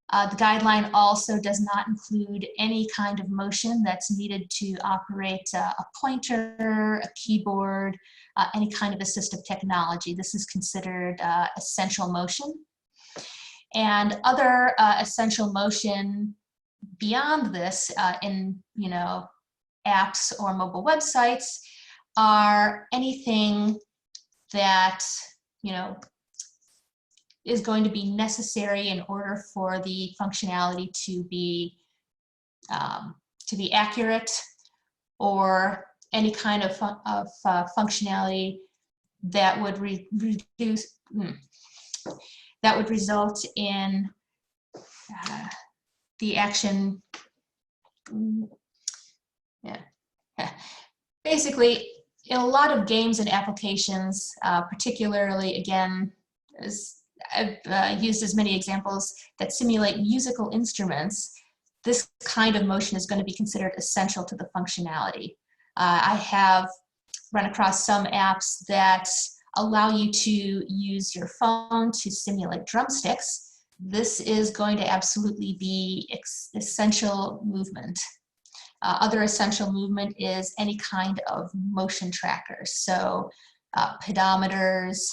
The guideline also does not include any kind of motion that's needed to operate a pointer, a keyboard, any kind of assistive technology. This is considered essential motion. And other essential motion beyond this in apps or mobile websites are anything that is going to be necessary in order for the functionality to be to be accurate, or any kind of functionality that would that would result in the action. Yeah. Basically, in a lot of games and applications, particularly, again, as I've used as many examples that simulate musical instruments, this kind of motion is going to be considered essential to the functionality. I have run across some apps that allow you to use your phone to simulate drumsticks. This is going to absolutely be essential movement. Other essential movement is any kind of motion trackers. So pedometers,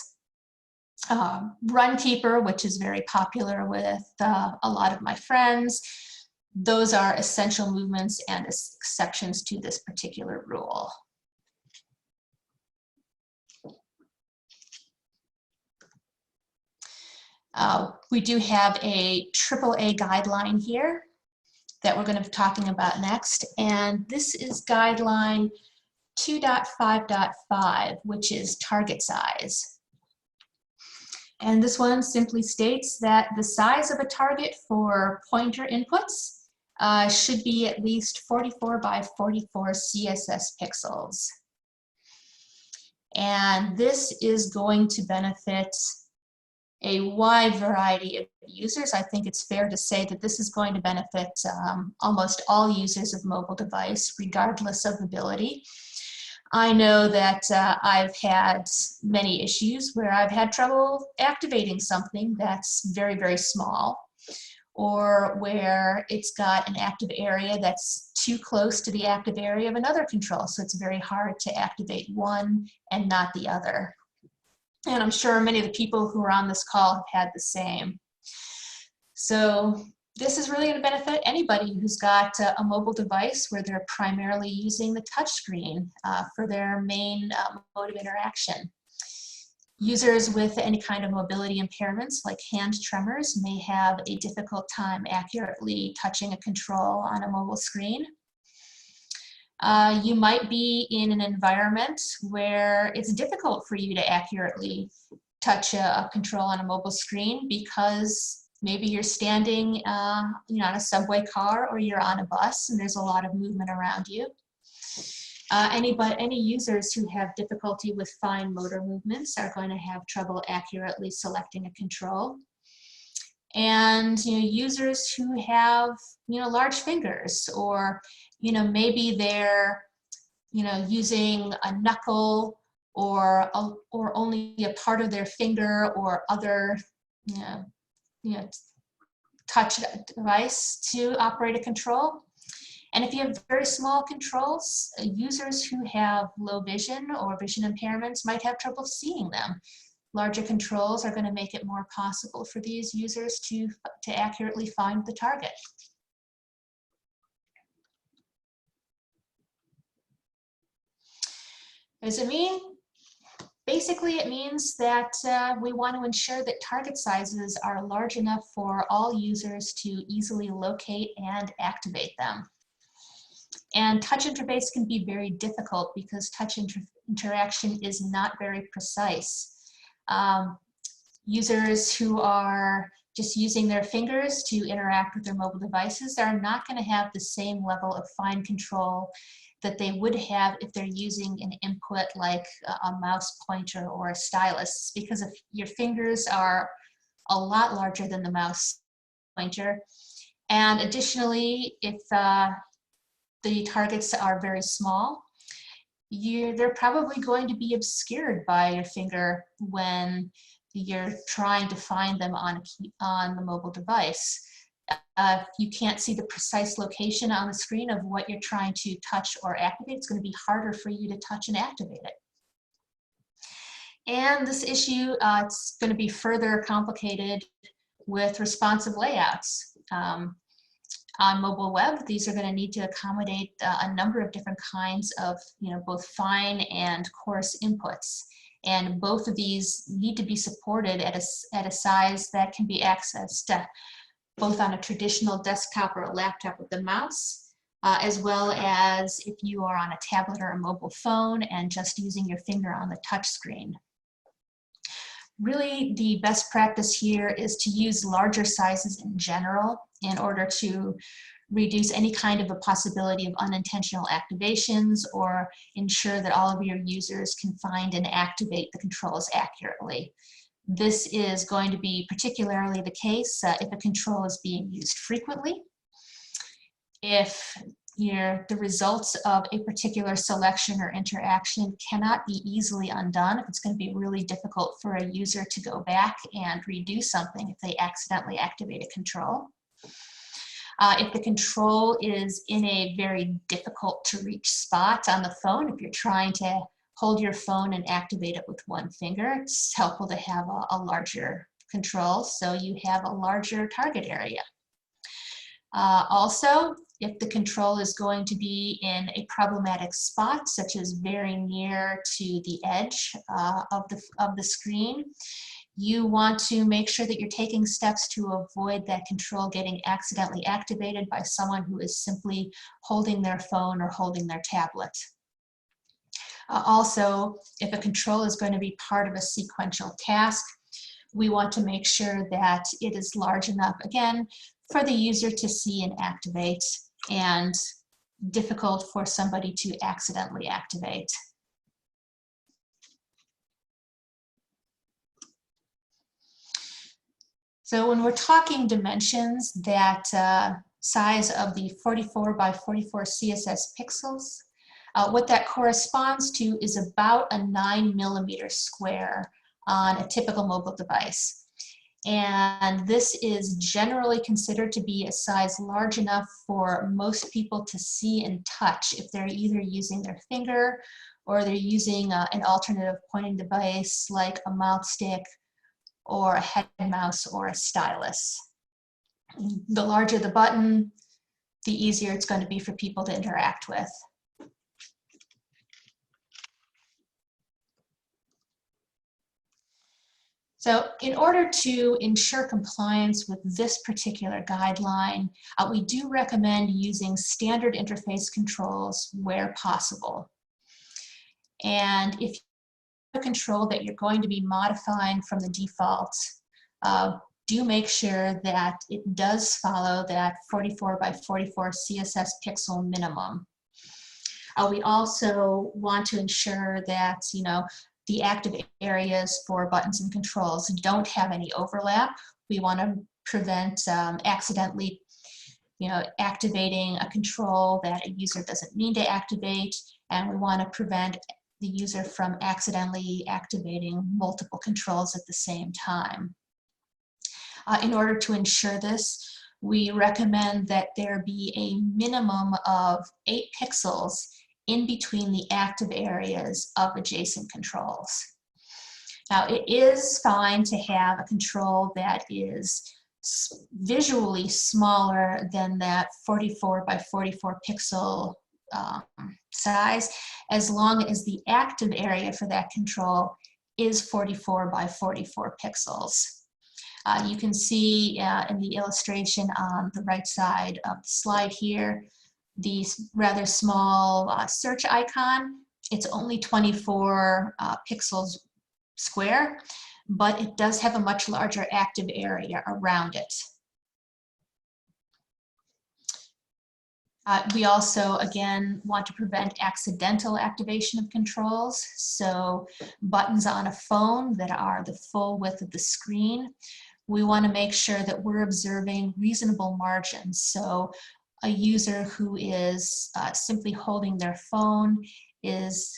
Runkeeper, which is very popular with a lot of my friends. Those are essential movements and exceptions to this particular rule. We do have a AAA guideline here that we're going to be talking about next, and this is guideline 2.5.5, which is target size. And this one simply states that the size of a target for pointer inputs should be at least 44 by 44 CSS pixels. And this is going to benefit a wide variety of users. I think it's fair to say that this is going to benefit almost all users of mobile device, regardless of ability. I know that I've had many issues where I've had trouble activating something that's very, very small, or where it's got an active area that's too close to the active area of another control. So it's very hard to activate one and not the other. And I'm sure many of the people who are on this call have had the same. So this is really going to benefit anybody who's got a mobile device where they're primarily using the touchscreen for their main mode of interaction. Users with any kind of mobility impairments like hand tremors may have a difficult time accurately touching a control on a mobile screen. You might be in an environment where it's difficult for you to accurately touch a control on a mobile screen because maybe you're standing on a subway car, or you're on a bus and there's a lot of movement around you. Any users who have difficulty with fine motor movements are going to have trouble accurately selecting a control. And users who have large fingers, or maybe they're using a knuckle or only a part of their finger or other touch device to operate a control. And if you have very small controls, users who have low vision or vision impairments might have trouble seeing them. Larger controls are going to make it more possible for these users to accurately find the target. What does it mean? Basically, it means that we want to ensure that target sizes are large enough for all users to easily locate and activate them. And touch interface can be very difficult because touch interaction is not very precise. Users who are just using their fingers to interact with their mobile devices are not going to have the same level of fine control that they would have if they're using an input like a mouse pointer or a stylus, because if your fingers are a lot larger than the mouse pointer. And additionally, if the targets are very small, they're probably going to be obscured by your finger when you're trying to find them on the mobile device. If you can't see the precise location on the screen of what you're trying to touch or activate, it's going to be harder for you to touch and activate it. And this issue, it's going to be further complicated with responsive layouts. On mobile web, these are going to need to accommodate a number of different kinds of, both fine and coarse inputs. And both of these need to be supported at a size that can be accessed both on a traditional desktop or a laptop with a mouse, as well as if you are on a tablet or a mobile phone and just using your finger on the touch screen. Really, the best practice here is to use larger sizes in general in order to reduce any kind of a possibility of unintentional activations or ensure that all of your users can find and activate the controls accurately. This is going to be particularly the case if a control is being used frequently, if the results of a particular selection or interaction cannot be easily undone, if it's going to be really difficult for a user to go back and redo something if they accidentally activate a control. If the control is in a very difficult to reach spot on the phone, if you're trying to hold your phone and activate it with one finger, it's helpful to have a larger control so you have a larger target area. Also, if the control is going to be in a problematic spot, such as very near to the edge of the screen, you want to make sure that you're taking steps to avoid that control getting accidentally activated by someone who is simply holding their phone or holding their tablet. Also, if a control is going to be part of a sequential task, we want to make sure that it is large enough, again, for the user to see and activate, and difficult for somebody to accidentally activate. So when we're talking dimensions, that size of the 44 by 44 CSS pixels, what that corresponds to is about a 9mm square on a typical mobile device. And this is generally considered to be a size large enough for most people to see and touch if they're either using their finger or they're using an alternative pointing device like a mouth stick or a head mouse or a stylus. The larger the button, the easier it's going to be for people to interact with. So in order to ensure compliance with this particular guideline, we do recommend using standard interface controls where possible. And if you have a control that you're going to be modifying from the default, do make sure that it does follow that 44 by 44 CSS pixel minimum. We also want to ensure that, the active areas for buttons and controls don't have any overlap. We want to prevent accidentally, activating a control that a user doesn't mean to activate, and we want to prevent the user from accidentally activating multiple controls at the same time. In order to ensure this, we recommend that there be a minimum of 8 pixels in between the active areas of adjacent controls. Now, it is fine to have a control that is visually smaller than that 44 by 44 pixel size, as long as the active area for that control is 44 by 44 pixels. You can see in the illustration on the right side of the slide here, the rather small search icon. It's only 24 pixels square, but it does have a much larger active area around it. We also, again, want to prevent accidental activation of controls. So buttons on a phone that are the full width of the screen, we want to make sure that we're observing reasonable margins. So a user who is simply holding their phone is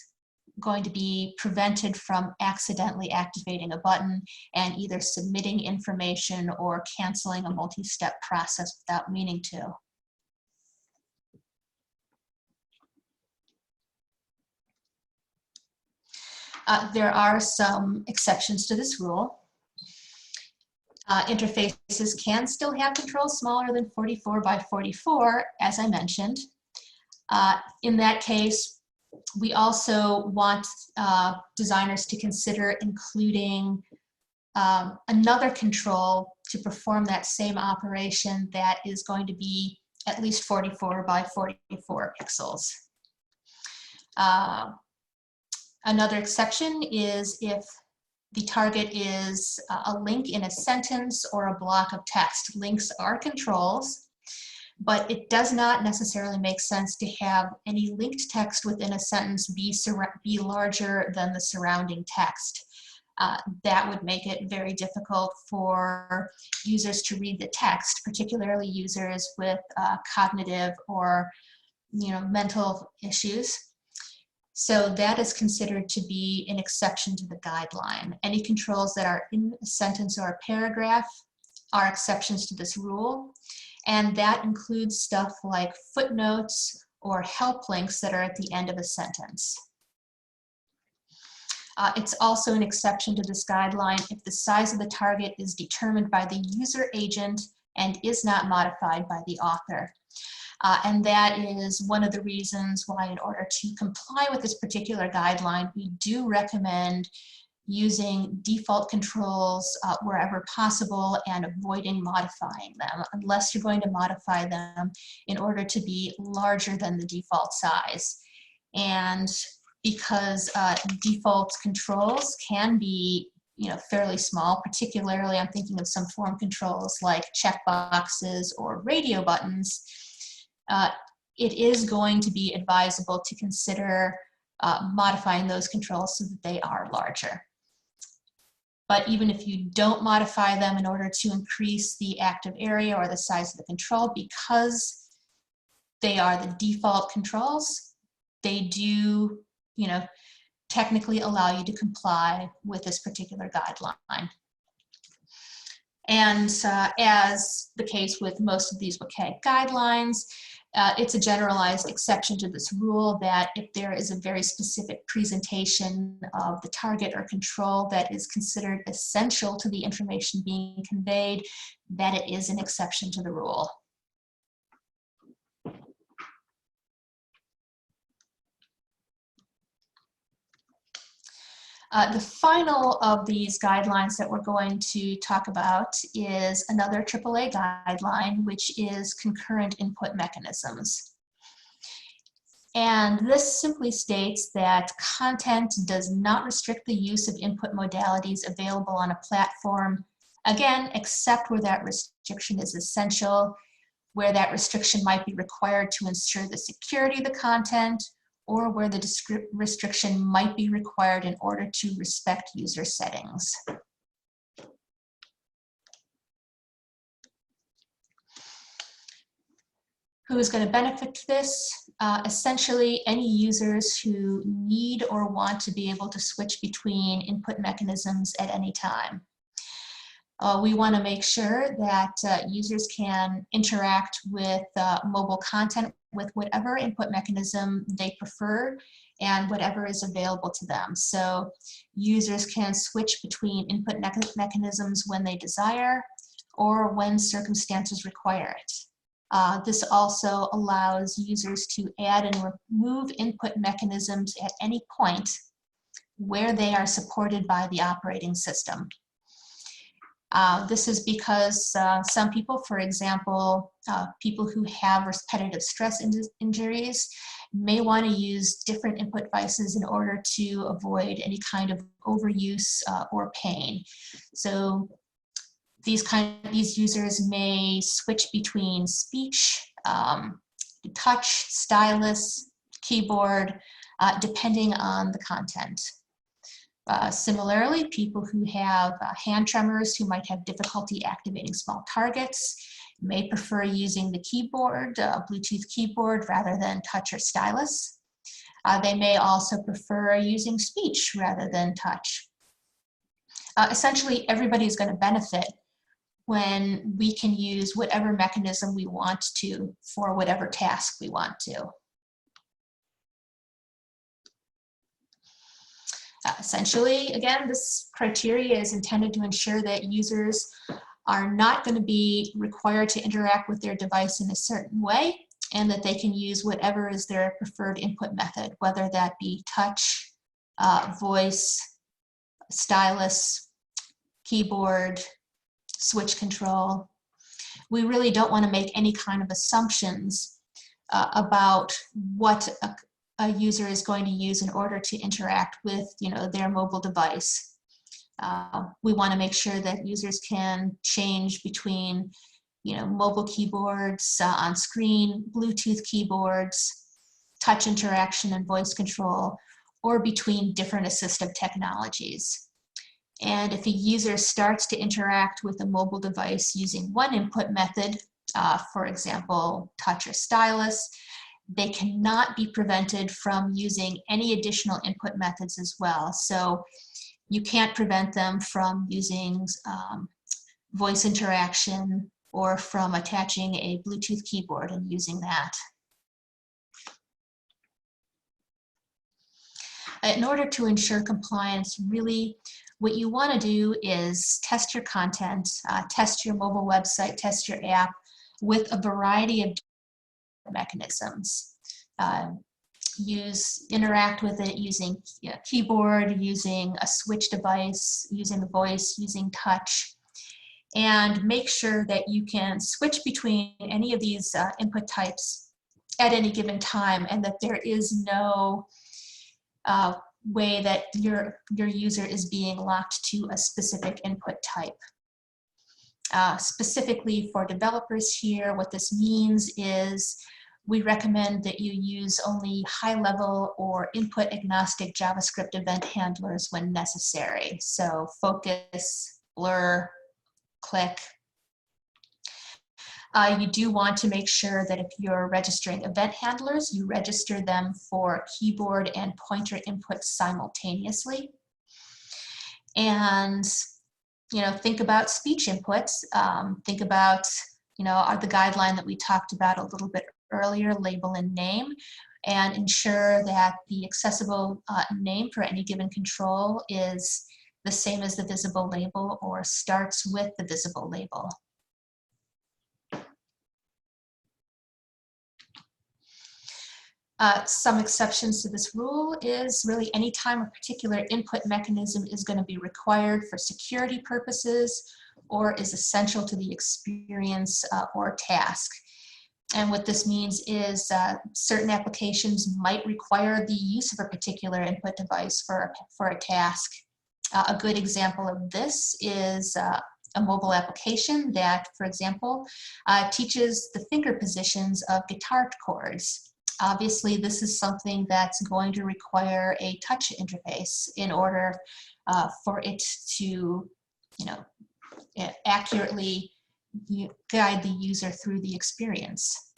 going to be prevented from accidentally activating a button and either submitting information or canceling a multi-step process without meaning to. There are some exceptions to this rule. Interfaces can still have controls smaller than 44 by 44, as I mentioned. In that case, we also want designers to consider including another control to perform that same operation that is going to be at least 44 by 44 pixels. Another exception is if the target is a link in a sentence or a block of text. Links are controls, but it does not necessarily make sense to have any linked text within a sentence be larger than the surrounding text. That would make it very difficult for users to read the text, particularly users with cognitive or mental issues. So that is considered to be an exception to the guideline. Any controls that are in a sentence or a paragraph are exceptions to this rule. And that includes stuff like footnotes or help links that are at the end of a sentence. It's also an exception to this guideline if the size of the target is determined by the user agent and is not modified by the author. And that is one of the reasons why, in order to comply with this particular guideline, we do recommend using default controls wherever possible and avoiding modifying them, unless you're going to modify them in order to be larger than the default size. And because default controls can be fairly small, particularly I'm thinking of some form controls like checkboxes or radio buttons, it is going to be advisable to consider modifying those controls so that they are larger. But even if you don't modify them in order to increase the active area or the size of the control, because they are the default controls, they do, technically allow you to comply with this particular guideline. And as the case with most of these WCAG guidelines, it's a generalized exception to this rule that if there is a very specific presentation of the target or control that is considered essential to the information being conveyed, that it is an exception to the rule. The final of these guidelines that we're going to talk about is another AAA guideline, which is concurrent input mechanisms. And this simply states that content does not restrict the use of input modalities available on a platform, again, except where that restriction is essential, where that restriction might be required to ensure the security of the content, or where the restriction might be required in order to respect user settings. Who is going to benefit from this? Essentially, any users who need or want to be able to switch between input mechanisms at any time. We want to make sure that users can interact with mobile content with whatever input mechanism they prefer and whatever is available to them. So users can switch between input mechanisms when they desire or when circumstances require it. This also allows users to add and remove input mechanisms at any point where they are supported by the operating system. This is because some people, for example, people who have repetitive stress injuries may want to use different input devices in order to avoid any kind of overuse or pain. So these users may switch between speech, touch, stylus, keyboard, depending on the content. Similarly, people who have hand tremors, who might have difficulty activating small targets, may prefer using the keyboard, Bluetooth keyboard, rather than touch or stylus. They may also prefer using speech rather than touch. Essentially, everybody is going to benefit when we can use whatever mechanism we want to for whatever task we want to. Essentially, again, this criteria is intended to ensure that users are not going to be required to interact with their device in a certain way, and that they can use whatever is their preferred input method, whether that be touch, voice, stylus, keyboard, switch control. we really don't want to make any kind of assumptions about what a user is going to use in order to interact with, their mobile device. We want to make sure that users can change between, mobile keyboards on screen, Bluetooth keyboards, touch interaction and voice control, or between different assistive technologies. And if a user starts to interact with a mobile device using one input method, for example, touch or stylus, they cannot be prevented from using any additional input methods as well. So you can't prevent them from using voice interaction or from attaching a Bluetooth keyboard and using that. In order to ensure compliance, really what you want to do is test your content, test your mobile website, test your app with a variety of mechanisms. Interact with it using keyboard, using a switch device, using the voice, using touch, and make sure that you can switch between any of these input types at any given time, and that there is no way that your user is being locked to a specific input type. Specifically for developers here, what this means is we recommend that you use only high-level or input-agnostic JavaScript event handlers when necessary. So focus, blur, click. You do want to make sure that if you're registering event handlers, you register them for keyboard and pointer inputs simultaneously. And think about speech inputs. Think about the guideline that we talked about a little bit earlier, label and name, and ensure that the accessible name for any given control is the same as the visible label or starts with the visible label. Some exceptions to this rule is really any time a particular input mechanism is going to be required for security purposes or is essential to the experience or task. And what this means is certain applications might require the use of a particular input device for a task. A good example of this is a mobile application that, for example, teaches the finger positions of guitar chords. Obviously, this is something that's going to require a touch interface in order for it to, accurately guide the user through the experience.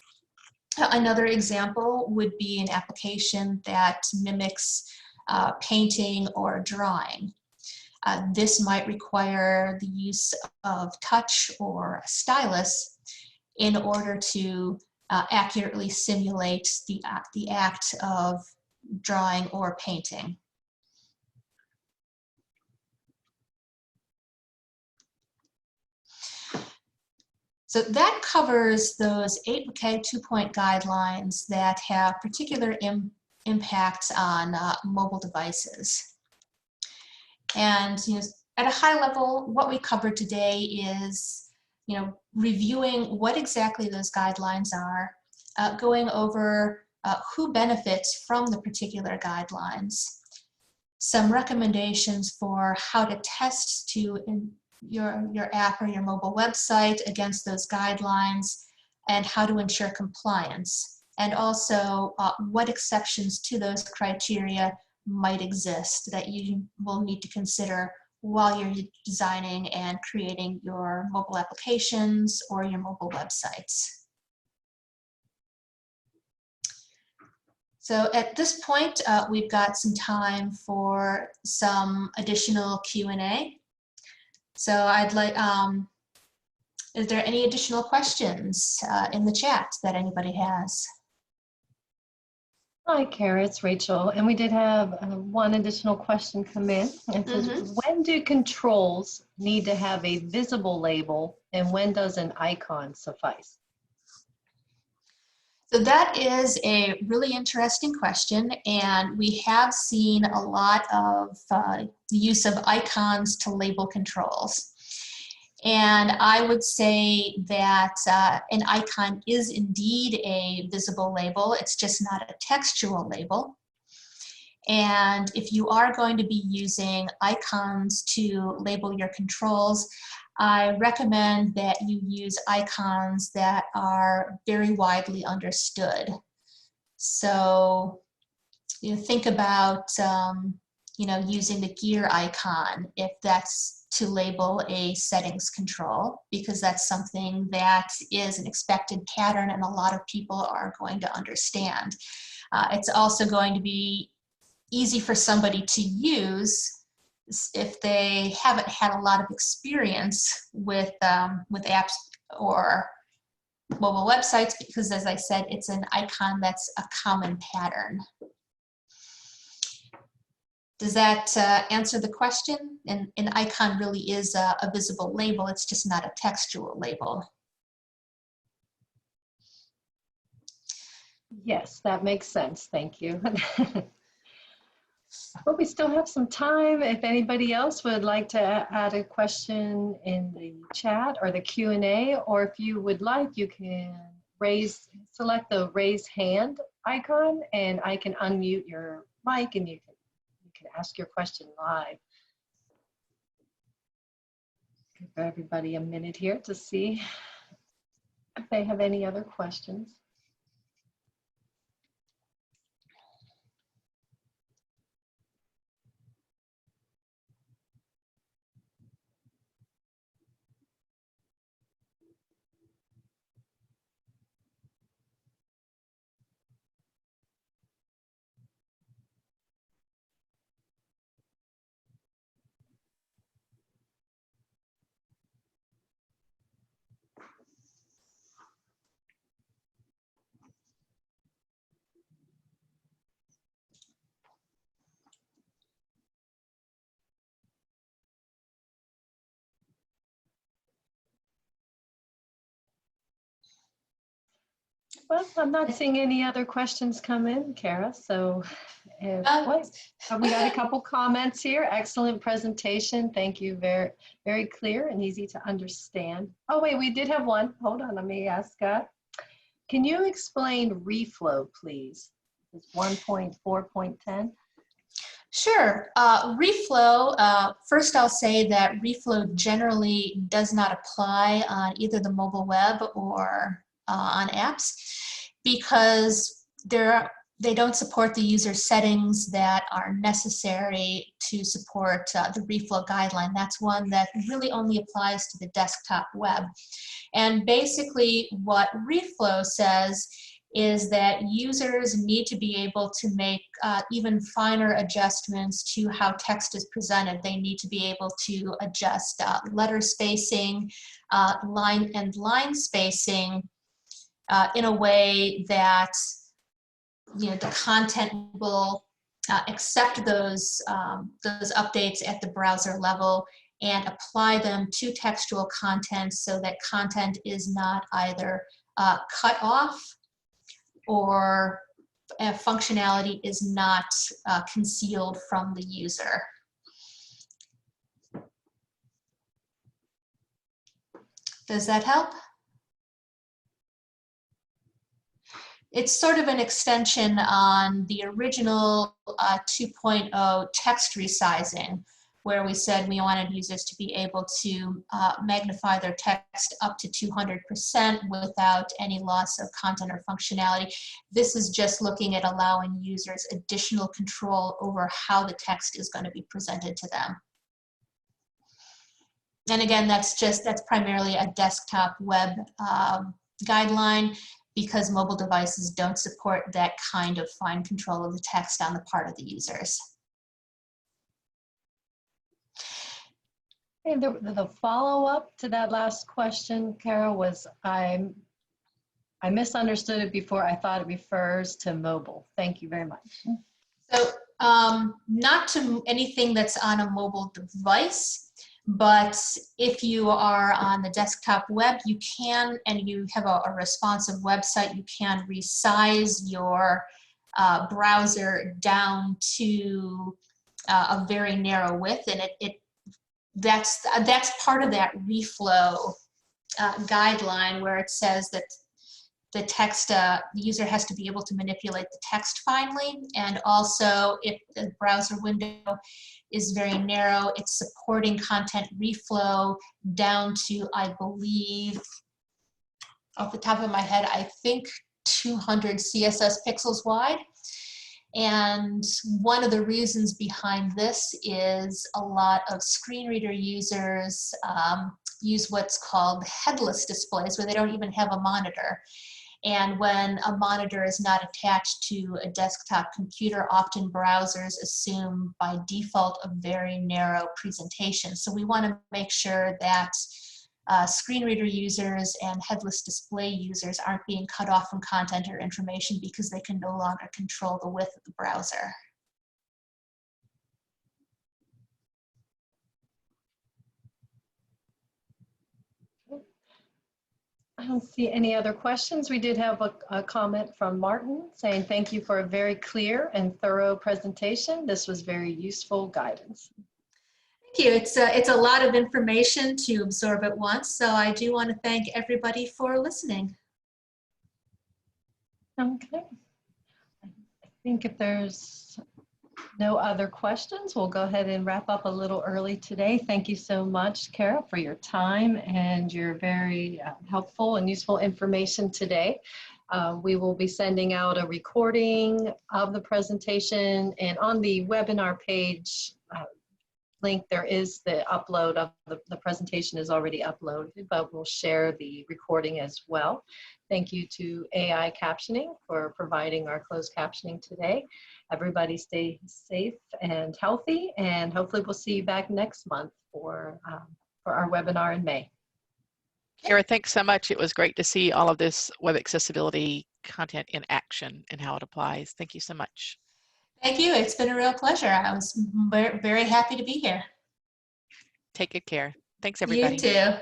Another example would be an application that mimics painting or drawing. This might require the use of touch or a stylus in order to accurately simulate the act of drawing or painting. So that covers those 8 WCAG 2-point guidelines that have particular impacts on mobile devices. And at a high level, what we covered today is reviewing what exactly those guidelines are, going over who benefits from the particular guidelines, some recommendations for how to test your app or your mobile website against those guidelines, and how to ensure compliance, and also what exceptions to those criteria might exist that you will need to consider while you're designing and creating your mobile applications or your mobile websites. So at this point, we've got some time for some additional Q&A. So I'd like, is there any additional questions in the chat that anybody has? Hi, Kara, it's Rachel, and we did have one additional question come in. It says, when do controls need to have a visible label, and when does an icon suffice? So that is a really interesting question, and we have seen a lot of the use of icons to label controls. And I would say that an icon is indeed a visible label. It's just not a textual label. And if you are going to be using icons to label your controls, I recommend that you use icons that are very widely understood. So you think about using the gear icon if that's to label a settings control, because that's something that is an expected pattern and a lot of people are going to understand. It's also going to be easy for somebody to use if they haven't had a lot of experience with apps or mobile websites, because as I said, it's an icon that's a common pattern. Does that answer the question? And an icon really is a visible label, it's just not a textual label. Yes, that makes sense. Thank you. But we still have some time. If anybody else would like to add a question in the chat or the Q&A, or if you would like, you can select the raise hand icon and I can unmute your mic and you can ask your question live. Give everybody a minute here to see if they have any other questions. Well, I'm not seeing any other questions come in, Kara. So we got a couple comments here. Excellent presentation. Thank you. Very, very clear and easy to understand. Oh, wait, we did have one. Hold on, let me ask Scott. Can you explain reflow, please? It's 1.4.10. Sure. Reflow, first I'll say that reflow generally does not apply on either the mobile web or on apps, because they don't support the user settings that are necessary to support the reflow guideline. That's one that really only applies to the desktop web. And basically what reflow says is that users need to be able to make even finer adjustments to how text is presented. They need to be able to adjust letter spacing, line spacing in a way that the content will accept those updates at the browser level and apply them to textual content so that content is not either cut off or functionality is not concealed from the user. Does that help? It's sort of an extension on the original 2.0 text resizing, where we said we wanted users to be able to magnify their text up to 200% without any loss of content or functionality. This is just looking at allowing users additional control over how the text is going to be presented to them. And again, that's primarily a desktop web guideline, because mobile devices don't support that kind of fine control of the text on the part of the users. And the follow-up to that last question, Carol, was I misunderstood it before. I thought it refers to mobile. Thank you very much. So not to anything that's on a mobile device, but if you are on the desktop web, you can, and you have a responsive website, you can resize your browser down to a very narrow width, and it that's part of that reflow guideline, where it says that the text, the user has to be able to manipulate the text finely, and also if the browser window is very narrow, it's supporting content reflow down to, I believe, off the top of my head, I think 200 CSS pixels wide. And one of the reasons behind this is a lot of screen reader users use what's called headless displays, where they don't even have a monitor. And when a monitor is not attached to a desktop computer, often browsers assume by default a very narrow presentation. So we want to make sure that screen reader users and headless display users aren't being cut off from content or information because they can no longer control the width of the browser. I don't see any other questions. We did have a comment from Martin saying, thank you for a very clear and thorough presentation. This was very useful guidance. Thank you. It's a lot of information to absorb at once, so I do want to thank everybody for listening. Okay. I think if there's no other questions, we'll go ahead and wrap up a little early today. Thank you so much, Kara, for your time and your very helpful and useful information today. We will be sending out a recording of the presentation, and on the webinar page link, there is the upload of the presentation is already uploaded, but we'll share the recording as well. Thank you to AI Captioning for providing our closed captioning today. Everybody stay safe and healthy, and hopefully we'll see you back next month for our webinar in May. Kara, thanks so much. It was great to see all of this web accessibility content in action and how it applies. Thank you so much. Thank you. It's been a real pleasure. I was very happy to be here. Take good care. Thanks, everybody. You too.